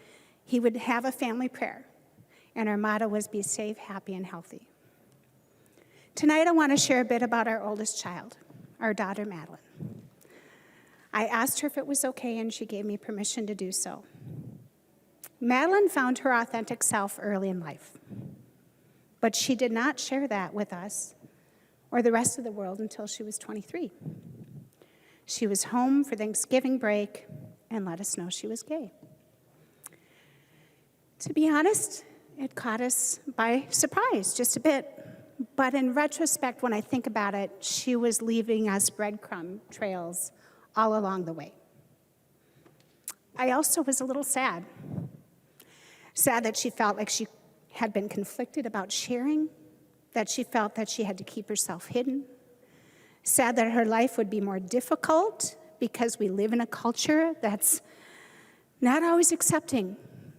[SPEAKER 19] he would have a family prayer. And our motto was be safe, happy, and healthy. Tonight, I want to share a bit about our oldest child, our daughter, Madeline. I asked her if it was okay, and she gave me permission to do so. Madeline found her authentic self early in life, but she did not share that with us or the rest of the world until she was 23. She was home for Thanksgiving break and let us know she was gay. To be honest, it caught us by surprise just a bit. But in retrospect, when I think about it, she was leaving us breadcrumb trails all along the way. I also was a little sad. Sad that she felt like she had been conflicted about sharing, that she felt that she had to keep herself hidden. Sad that her life would be more difficult because we live in a culture that's not always accepting,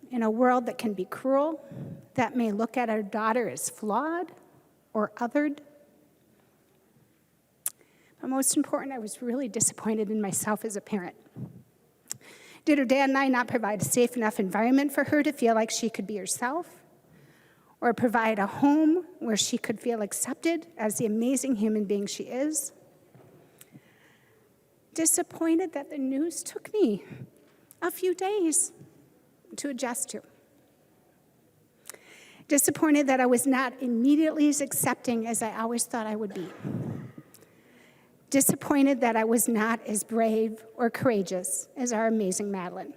[SPEAKER 19] in a world that can be cruel, that may look at our daughter as flawed or othered. But most important, I was really disappointed in myself as a parent. Did her dad and I not provide a safe enough environment for her to feel like she could be herself? or provide a home where she could feel accepted as the amazing human being she is. Disappointed that the news took me a few days to adjust to. Disappointed that I was not immediately as accepting as I always thought I would be. Disappointed that I was not as brave or courageous as our amazing Madeline.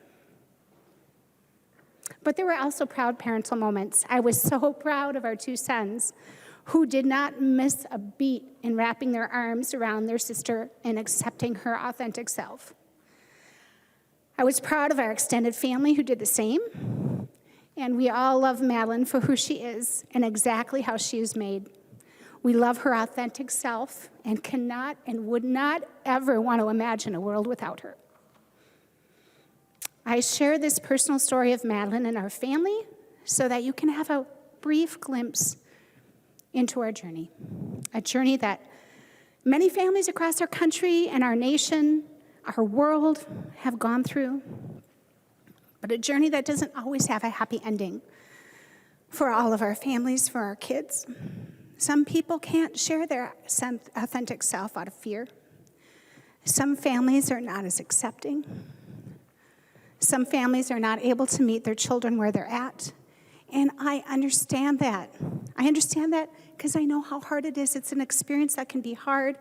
[SPEAKER 19] But there were also proud parental moments. I was so proud of our two sons who did not miss a beat in wrapping their arms around their sister and accepting her authentic self. I was proud of our extended family who did the same. And we all love Madeline for who she is and exactly how she is made. We love her authentic self and cannot and would not ever want to imagine a world without her. I share this personal story of Madeline and our family so that you can have a brief glimpse into our journey, a journey that many families across our country and our nation, our world have gone through, but a journey that doesn't always have a happy ending for all of our families, for our kids. Some people can't share their authentic self out of fear. Some families are not as accepting. Some families are not able to meet their children where they're at. And I understand that. I understand that because I know how hard it is. It's an experience that can be hard.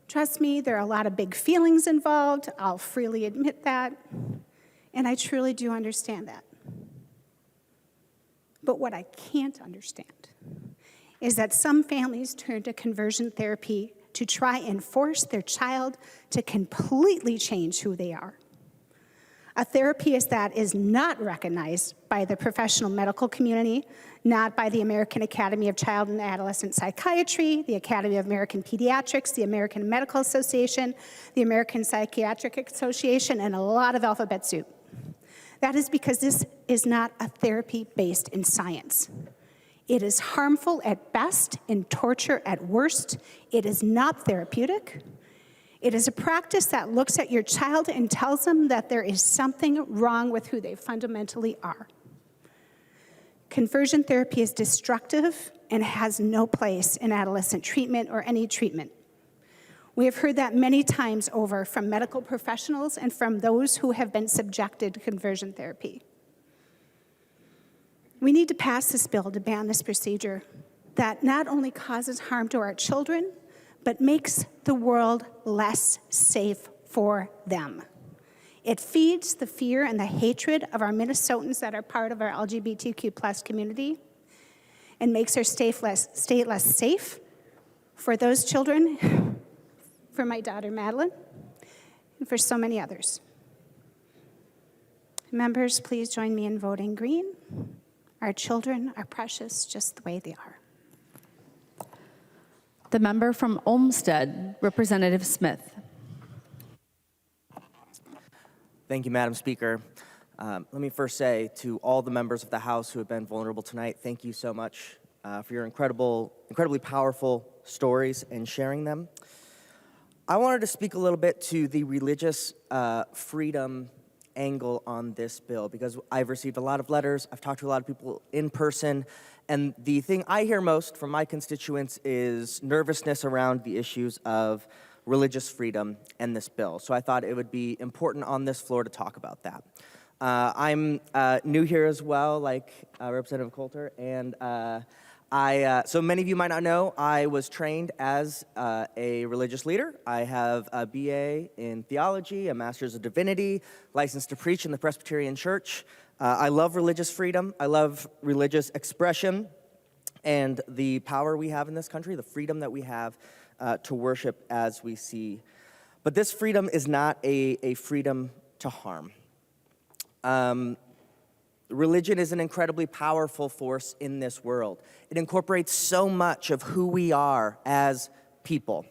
[SPEAKER 19] Trust me, there are a lot of big feelings involved. I'll freely admit that. And I truly do understand that. But what I can't understand is that some families turn to conversion therapy to try and force their child to completely change who they are. A therapist that is not recognized by the professional medical community, not by the American Academy of Child and Adolescent Psychiatry, the Academy of American Pediatrics, the American Medical Association, the American Psychiatric Association, and a lot of alphabet soup. That is because this is not a therapy based in science. It is harmful at best and torture at worst. It is not therapeutic. It is a practice that looks at your child and tells them that there is something wrong with who they fundamentally are. Conversion therapy is destructive and has no place in adolescent treatment or any treatment. We have heard that many times over from medical professionals and from those who have been subjected to conversion therapy. We need to pass this bill to ban this procedure that not only causes harm to our children, but makes the world less safe for them. It feeds the fear and the hatred of our Minnesotans that are part of our LGBTQ+ community and makes our state less safe for those children, for my daughter Madeline, and for so many others. Members, please join me in voting green. Our children are precious just the way they are.
[SPEAKER 18] The member from Olmsted, Representative Smith.
[SPEAKER 20] Thank you, Madam Speaker. Let me first say to all the members of the House who have been vulnerable tonight, thank you so much for your incredibly powerful stories and sharing them. I wanted to speak a little bit to the religious freedom angle on this bill because I've received a lot of letters, I've talked to a lot of people in person, and the thing I hear most from my constituents is nervousness around the issues of religious freedom and this bill. So I thought it would be important on this floor to talk about that. I'm new here as well, like Representative Coulter, and so many of you might not know, I was trained as a religious leader. I have a BA in theology, a master's of divinity, licensed to preach in the Presbyterian Church. I love religious freedom. I love religious expression and the power we have in this country, the freedom that we have to worship as we see. But this freedom is not a freedom to harm. Religion is an incredibly powerful force in this world. It incorporates so much of who we are as people.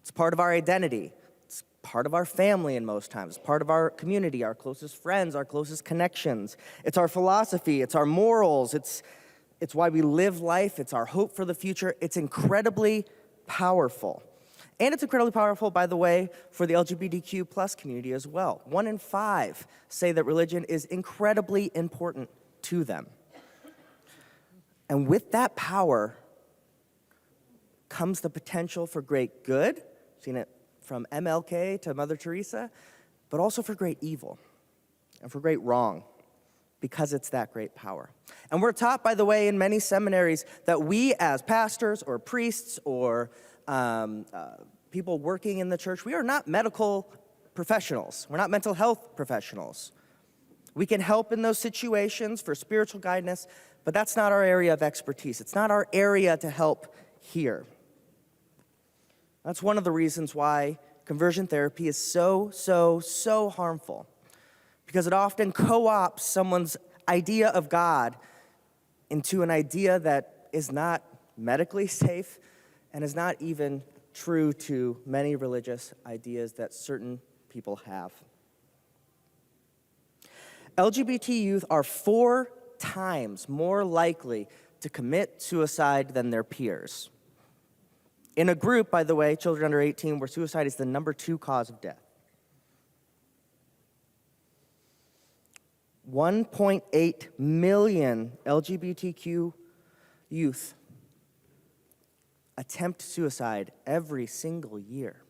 [SPEAKER 20] It's part of our identity. It's part of our family in most times. It's part of our community, our closest friends, our closest connections. It's our philosophy. It's our morals. It's why we live life. It's our hope for the future. It's incredibly powerful. And it's incredibly powerful, by the way, for the LGBTQ+ community as well. 1 in 5 say that religion is incredibly important to them. And with that power comes the potential for great good, seen it from MLK to Mother Teresa, but also for great evil and for great wrong, because it's that great power. And we're taught, by the way, in many seminaries that we as pastors or priests or people working in the church, we are not medical professionals. We're not mental health professionals. We can help in those situations for spiritual guidance, but that's not our area of expertise. It's not our area to help here. That's one of the reasons why conversion therapy is so harmful, because it often co-opts someone's idea of God into an idea that is not medically safe and is not even true to many religious ideas that certain people have. LGBT youth are 4 times more likely to commit suicide than their peers. In a group, by the way, children under 18, where suicide is the number 2 cause of death. 1.8 million LGBTQ youth attempt suicide every single year.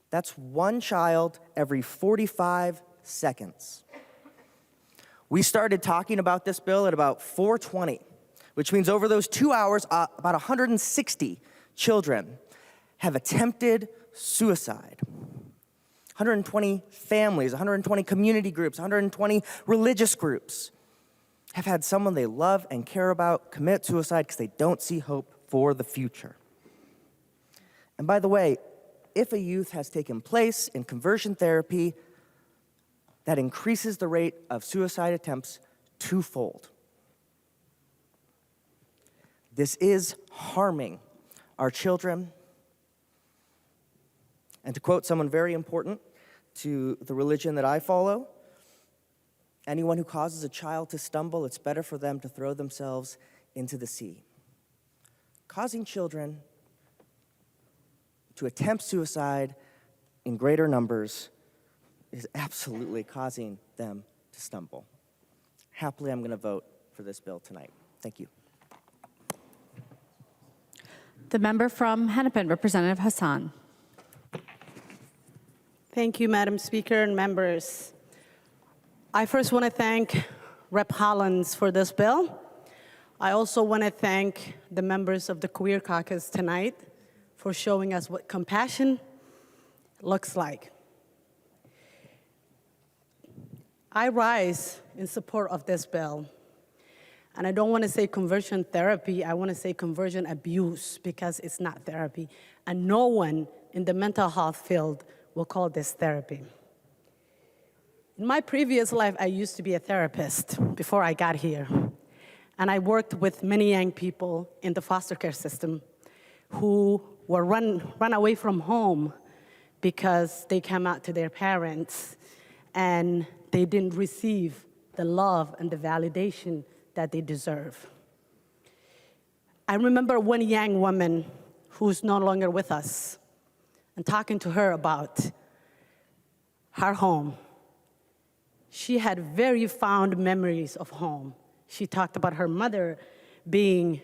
[SPEAKER 20] That's 1 child every 45 seconds. We started talking about this bill at about 4:20, which means over those 2 hours, about 160 children have attempted suicide. 120 families, 120 community groups, 120 religious groups have had someone they love and care about commit suicide because they don't see hope for the future. And by the way, if a youth has taken place in conversion therapy, that increases the rate of suicide attempts 2-fold. This is harming our children. And to quote someone very important to the religion that I follow, anyone who causes a child to stumble, it's better for them to throw themselves into the sea. Causing children to attempt suicide in greater numbers is absolutely causing them to stumble. Happily, I'm going to vote for this bill tonight. Thank you.
[SPEAKER 18] The member from Hennepin, Representative Hassan.
[SPEAKER 21] Thank you, Madam Speaker and members. I first want to thank Rep. Hollins for this bill. I also want to thank the members of the Queer Caucus tonight for showing us what compassion looks like. I rise in support of this bill. And I don't want to say conversion therapy, I want to say conversion abuse, because it's not therapy. And no one in the mental health field will call this therapy. In my previous life, I used to be a therapist before I got here. And I worked with many young people in the foster care system who were run away from home because they came out to their parents and they didn't receive the love and the validation that they deserve. I remember one young woman who's no longer with us, and talking to her about her home. She had very fond memories of home. She talked about her mother being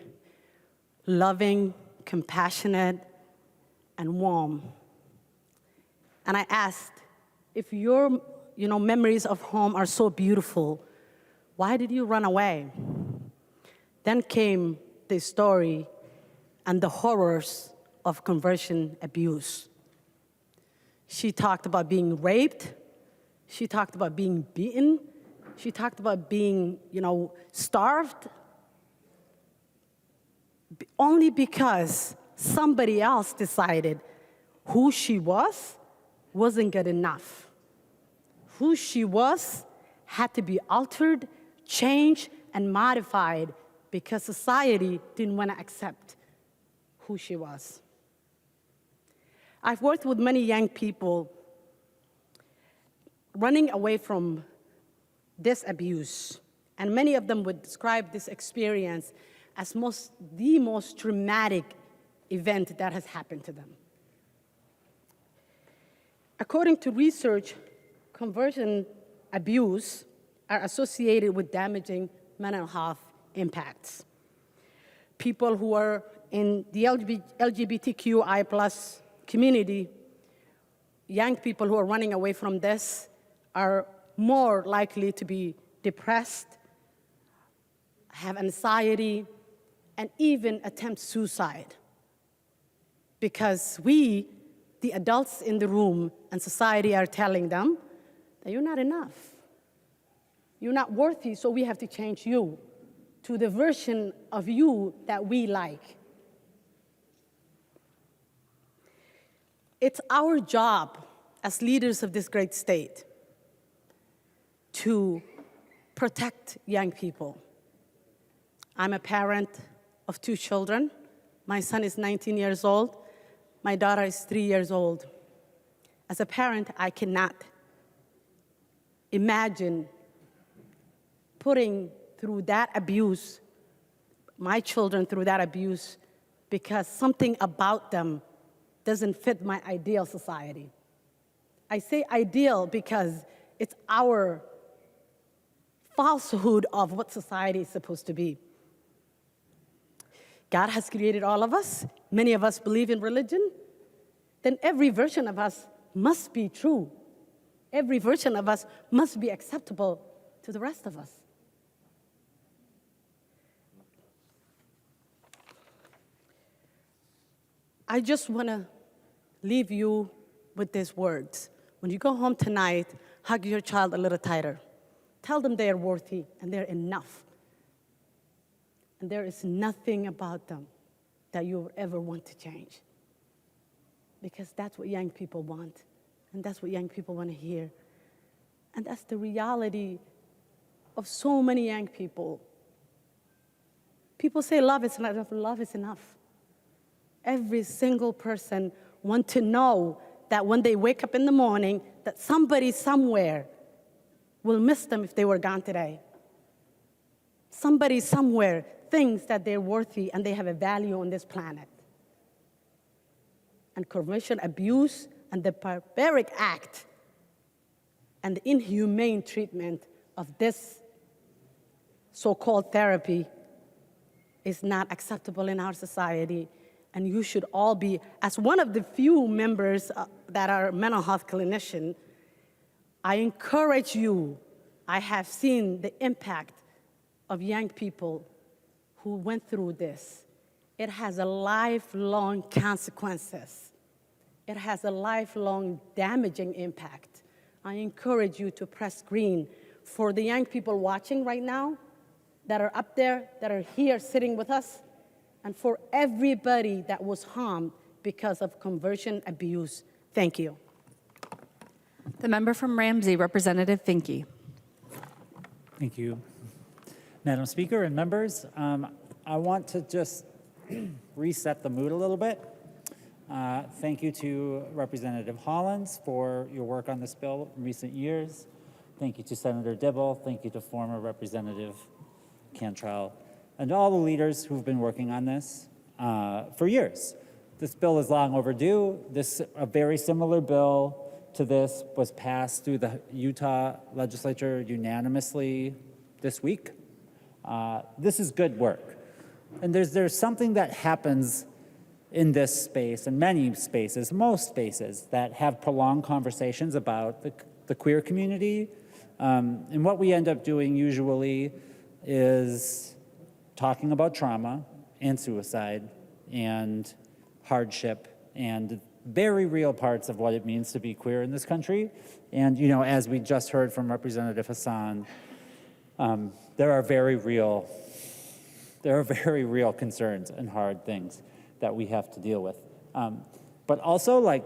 [SPEAKER 21] loving, compassionate, and warm. And I asked, if your memories of home are so beautiful, why did you run away? Then came the story and the horrors of conversion abuse. She talked about being raped. She talked about being beaten. She talked about being, starved. Only because somebody else decided who she was wasn't good enough. Who she was had to be altered, changed, and modified because society didn't want to accept who she was. I've worked with many young people running away from this abuse, and many of them would describe this experience as the most traumatic event that has happened to them. According to research, conversion abuse are associated with damaging mental health impacts. people who are in the LGBTQI plus community, young people who are running away from this are more likely to be depressed, have anxiety, and even attempt suicide. Because we, the adults in the room and society, are telling them that you're not enough. You're not worthy, so we have to change you to the version of you that we like. It's our job as leaders of this great state to protect young people. I'm a parent of 2 children. My son is 19 years old. My daughter is 3 years old. As a parent, I cannot imagine putting through that abuse, my children through that abuse, because something about them doesn't fit my ideal society. I say ideal because it's our falsehood of what society is supposed to be. God has created all of us. Many of us believe in religion. Then every version of us must be true. Every version of us must be acceptable to the rest of us. I just want to leave you with these words. When you go home tonight, hug your child a little tighter. Tell them they are worthy and they're enough. And there is nothing about them that you will ever want to change. Because that's what young people want. And that's what young people want to hear. And that's the reality of so many young people. People say love is not enough. Love is enough. Every single person wants to know that when they wake up in the morning, that somebody somewhere will miss them if they were gone today. Somebody somewhere thinks that they're worthy and they have a value on this planet. And convention abuse and the barbaric act and the inhumane treatment of this so-called therapy is not acceptable in our society. And you should all be, as one of the few members that are mental health clinician, I encourage you. I have seen the impact of young people who went through this. It has a lifelong consequences. It has a lifelong damaging impact. I encourage you to press green. For the young people watching right now that are up there, that are here sitting with us, and for everybody that was harmed because of conversion abuse. Thank you.
[SPEAKER 18] The member from Ramsey, Representative Finke.
[SPEAKER 8] Thank you. Madam Speaker and members, I want to just reset the mood a little bit. Thank you to Representative Hollins for your work on this bill in recent years. Thank you to Senator Dibble. Thank you to former Representative Cantrell and all the leaders who've been working on this for years. This bill is long overdue. A very similar bill to this was passed through the Utah legislature unanimously this week. This is good work. And there's something that happens in this space, and many spaces, most spaces, that have prolonged conversations about the queer community. And what we end up doing usually is talking about trauma and suicide and hardship and very real parts of what it means to be queer in this country. And, you know, as we just heard from Representative Hassan, there are very real concerns and hard things that we have to deal with. But also,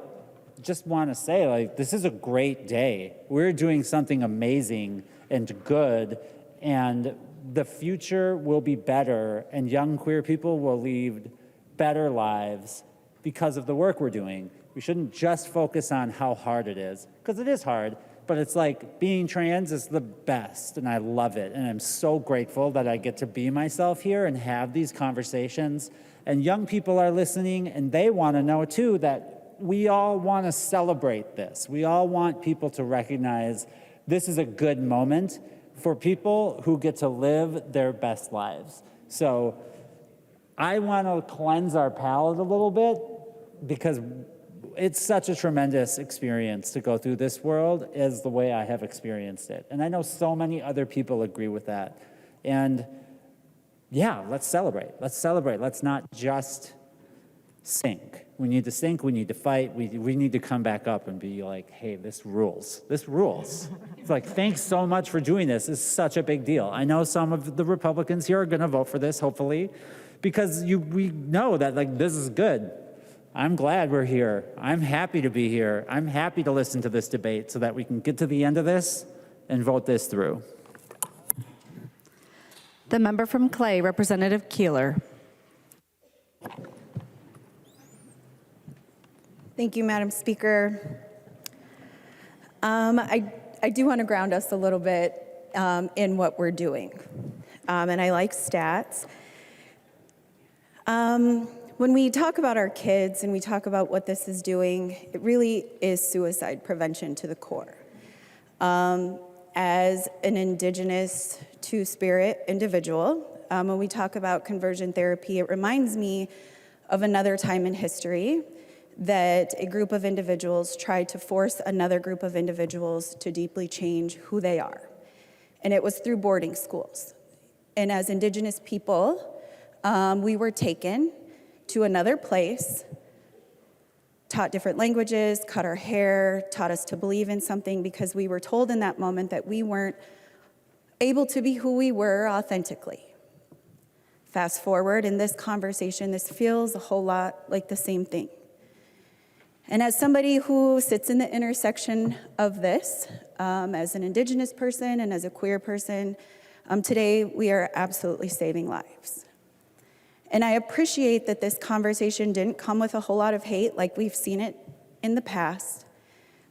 [SPEAKER 8] just want to say, this is a great day. We're doing something amazing and good, and the future will be better, and young queer people will lead better lives because of the work we're doing. We shouldn't just focus on how hard it is, because it is hard, but it's like being trans is the best, and I love it, and I'm so grateful that I get to be myself here and have these conversations. And young people are listening, and they want to know, too, that we all want to celebrate this. We all want people to recognize this is a good moment for people who get to live their best lives. So I want to cleanse our palate a little bit because it's such a tremendous experience to go through this world as the way I have experienced it. And I know so many other people agree with that. And yeah, let's celebrate. Let's celebrate. Let's not just sink. We need to sink, we need to fight, we need to come back up and be like, hey, this rules. This rules. It's like, thanks so much for doing this. It's such a big deal. I know some of the Republicans here are gonna vote for this, hopefully, because we know that like this is good. I'm glad we're here. I'm happy to be here. I'm happy to listen to this debate so that we can get to the end of this and vote this through.
[SPEAKER 18] The member from Clay, Representative Keeler.
[SPEAKER 6] Thank you, Madam Speaker. I do want to ground us a little bit in what we're doing. And I like stats. When we talk about our kids and we talk about what this is doing, it really is suicide prevention to the core. As an Indigenous two-spirit individual, when we talk about conversion therapy, it reminds me of another time in history that a group of individuals tried to force another group of individuals to deeply change who they are. And it was through boarding schools. And as Indigenous people, we were taken to another place, taught different languages, cut our hair, taught us to believe in something because we were told in that moment that we weren't able to be who we were authentically. Fast forward in this conversation, this feels a whole lot like the same thing. And as somebody who sits in the intersection of this, as an Indigenous person and as a queer person, today we are absolutely saving lives. And I appreciate that this conversation didn't come with a whole lot of hate like we've seen it in the past,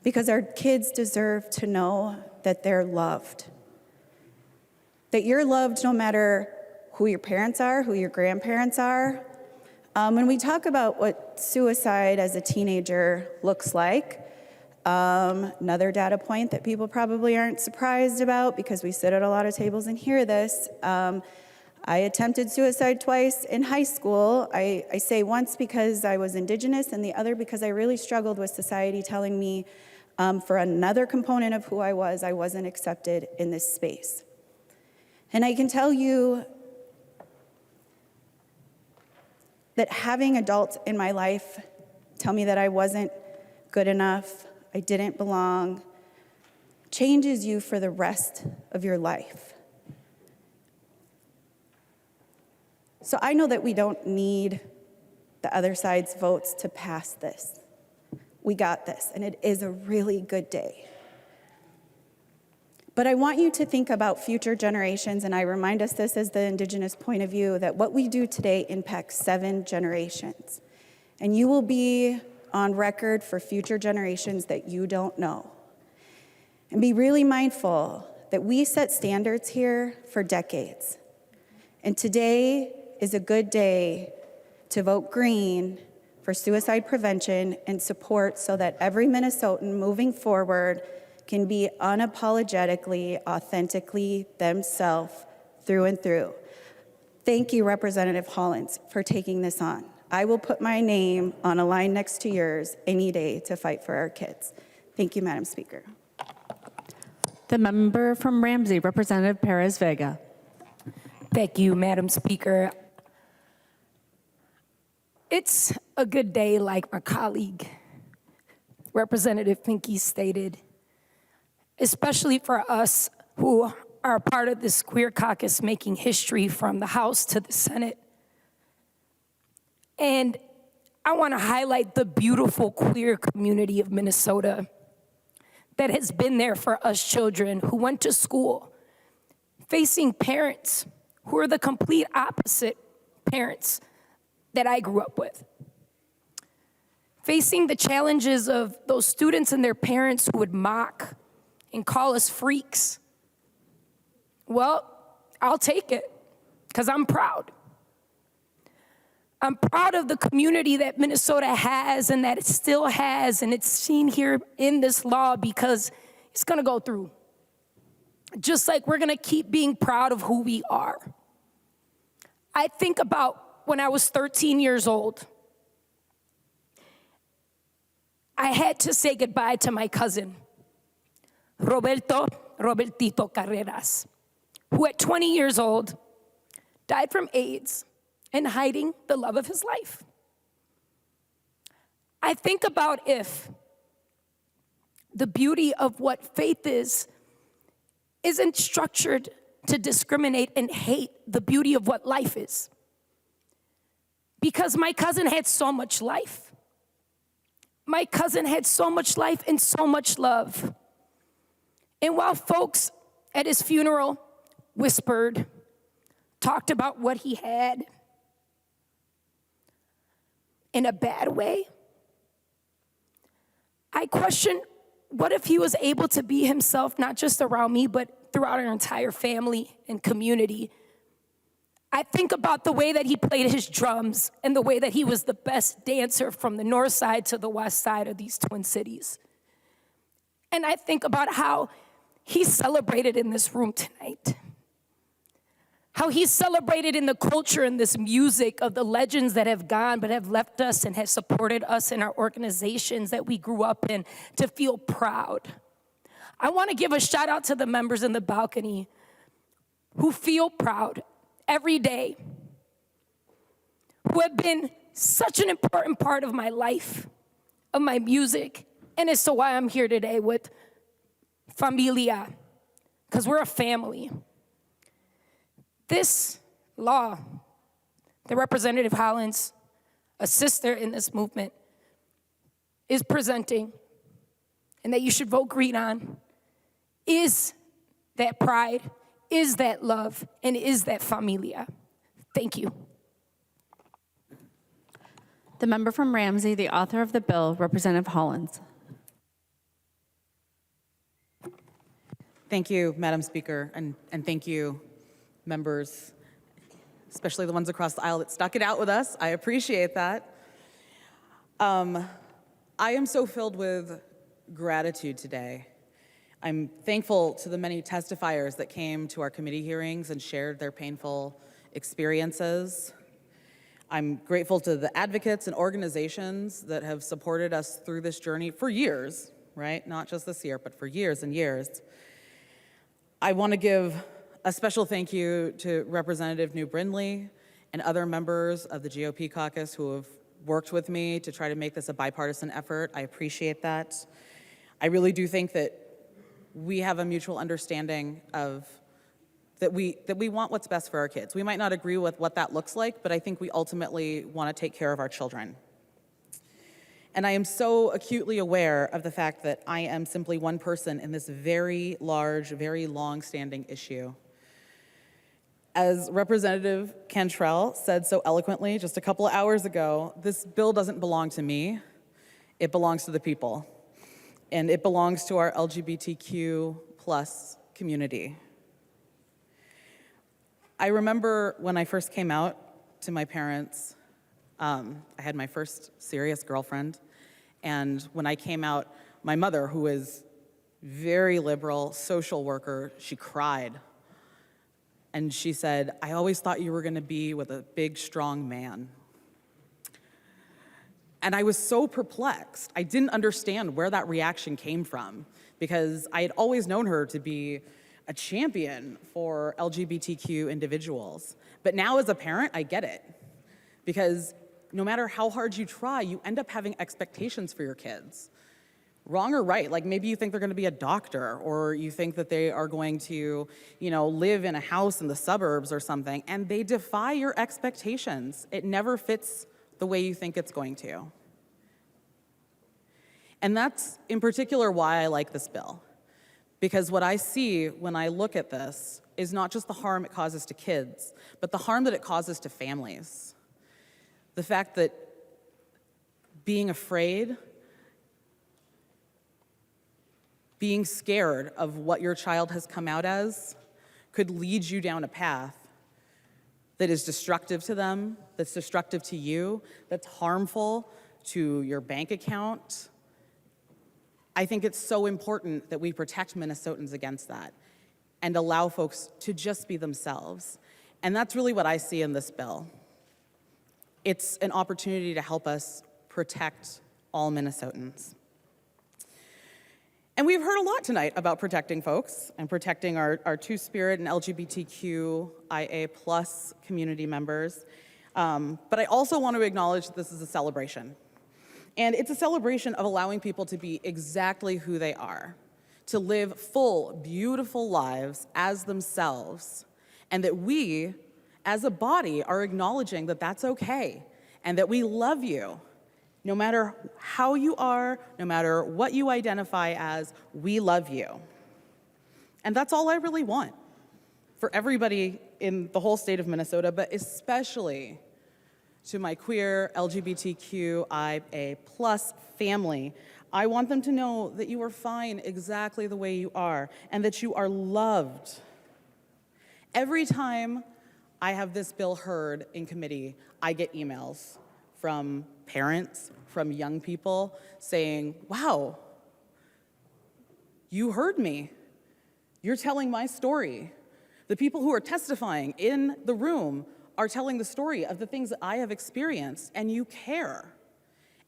[SPEAKER 6] because our kids deserve to know that they're loved. That you're loved no matter who your parents are, who your grandparents are. When we talk about what suicide as a teenager looks like, another data point that people probably aren't surprised about because we sit at a lot of tables and hear this, I attempted suicide twice in high school. I say once because I was Indigenous and the other because I really struggled with society telling me for another component of who I wasn't accepted in this space. And I can tell you that having adults in my life tell me that I wasn't good enough, I didn't belong, changes you for the rest of your life. So I know that we don't need the other side's votes to pass this. We got this, and it is a really good day. But I want you to think about future generations, and I remind us this as the Indigenous point of view, that what we do today impacts 7 generations. And you will be on record for future generations that you don't know. And be really mindful that we set standards here for decades. And today is a good day to vote green for suicide prevention and support so that every Minnesotan moving forward can be unapologetically, authentically themselves through and through. Thank you, Representative Hollins, for taking this on. I will put my name on a line next to yours any day to fight for our kids. Thank you, Madam Speaker.
[SPEAKER 18] The member from Ramsey, Representative Perez-Vega.
[SPEAKER 22] Thank you, Madam Speaker. It's a good day, like my colleague, Representative Pinky stated, especially for us who are part of this queer caucus making history from the House to the Senate. And I want to highlight the beautiful queer community of Minnesota that has been there for us children who went to school, facing parents who are the complete opposite parents that I grew up with. Facing the challenges of those students and their parents who would mock and call us freaks. Well, I'll take it, because I'm proud. I'm proud of the community that Minnesota has and that it still has, and it's seen here in this law because it's gonna go through. Just like we're gonna keep being proud of who we are. I think about when I was 13 years old, I had to say goodbye to my cousin, Robertito Carreras, who at 20 years old died from AIDS and hiding the love of his life. I think about if the beauty of what faith isn't structured to discriminate and hate the beauty of what life is. Because my cousin had so much life. My cousin had so much life and so much love. And while folks at his funeral whispered, talked about what he had in a bad way, I question, what if he was able to be himself, not just around me, but throughout our entire family and community? I think about the way that he played his drums and the way that he was the best dancer from the north side to the west side of these Twin Cities. And I think about how he celebrated in this room tonight. How he celebrated in the culture and this music of the legends that have gone but have left us and have supported us in our organizations that we grew up in, to feel proud. I want to give a shout out to the members in the balcony who feel proud every day, who have been such an important part of my life, of my music, and it's so why I'm here today with familia, because we're a family. This law that Representative Hollins, a sister in this movement, is presenting and that you should vote green on is that pride, is that love, and is that familia. Thank you.
[SPEAKER 18] The member from Ramsey, the author of the bill, Representative Hollins.
[SPEAKER 3] Thank you, Madam Speaker, and thank you, members, especially the ones across the aisle that stuck it out with us. I appreciate that. I am so filled with gratitude today. I'm thankful to the many testifiers that came to our committee hearings and shared their painful experiences. I'm grateful to the advocates and organizations that have supported us through this journey for years, right? Not just this year, but for years and years. I want to give a special thank you to Representative Neu Brindley and other members of the GOP caucus who have worked with me to try to make this a bipartisan effort. I appreciate that. I really do think that we have a mutual understanding of that we want what's best for our kids. We might not agree with what that looks like, but I think we ultimately want to take care of our children. And I am so acutely aware of the fact that I am simply one person in this very large, very long-standing issue. As Representative Cantrell said so eloquently just a couple of hours ago, this bill doesn't belong to me, it belongs to the people. And it belongs to our LGBTQ+ community. I remember when I first came out to my parents, I had my first serious girlfriend, and when I came out, my mother, who is very liberal, social worker, she cried. And she said, "I always thought you were gonna be with a big, strong man." And I was so perplexed. I didn't understand where that reaction came from, because I had always known her to be a champion for LGBTQ individuals. But now as a parent, I get it. Because no matter how hard you try, you end up having expectations for your kids. Wrong or right, like maybe you think they're gonna be a doctor, or you think that they are going to, live in a house in the suburbs or something, and they defy your expectations. It never fits the way you think it's going to. And that's in particular why I like this bill. Because what I see when I look at this is not just the harm it causes to kids, but the harm that it causes to families. The fact that being afraid, being scared of what your child has come out as could lead you down a path that is destructive to them, that's destructive to you, that's harmful to your bank account. I think it's so important that we protect Minnesotans against that and allow folks to just be themselves. And that's really what I see in this bill. It's an opportunity to help us protect all Minnesotans. And we've heard a lot tonight about protecting folks and protecting our Two-Spirit and LGBTQIA+ community members. But I also want to acknowledge that this is a celebration. And it's a celebration of allowing people to be exactly who they are, to live full, beautiful lives as themselves, and that we, as a body, are acknowledging that that's okay, and that we love you. No matter how you are, no matter what you identify as, we love you. And that's all I really want for everybody in the whole state of Minnesota, but especially to my queer LGBTQIA+ family. I want them to know that you are fine exactly the way you are and that you are loved. Every time I have this bill heard in committee, I get emails from parents, from young people saying, wow, you heard me. You're telling my story. The people who are testifying in the room are telling the story of the things that I have experienced, and you care.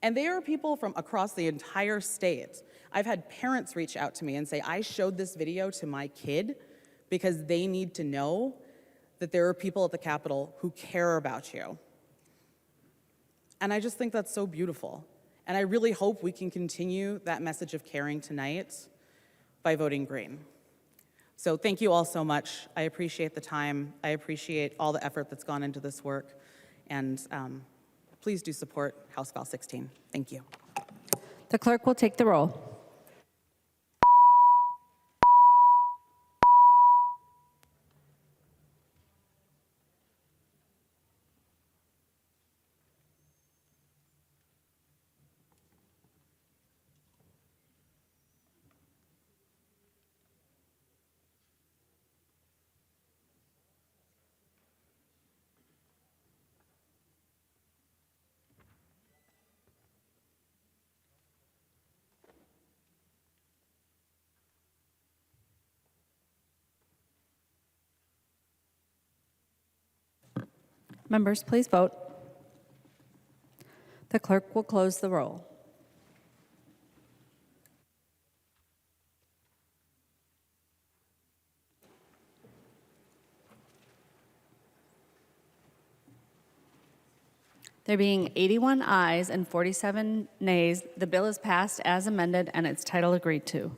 [SPEAKER 3] And they are people from across the entire state. I've had parents reach out to me and say, I showed this video to my kid because they need to know that there are people at the Capitol who care about you. And I just think that's so beautiful. And I really hope we can continue that message of caring tonight by voting green. So thank you all so much. I appreciate the time. I appreciate all the effort that's gone into this work. And please do support House File 16. Thank you.
[SPEAKER 18] The clerk will take the roll. Members, please vote. The clerk will close the roll. There being 81 ayes and 47 nays, the bill is passed as amended and its title agreed to.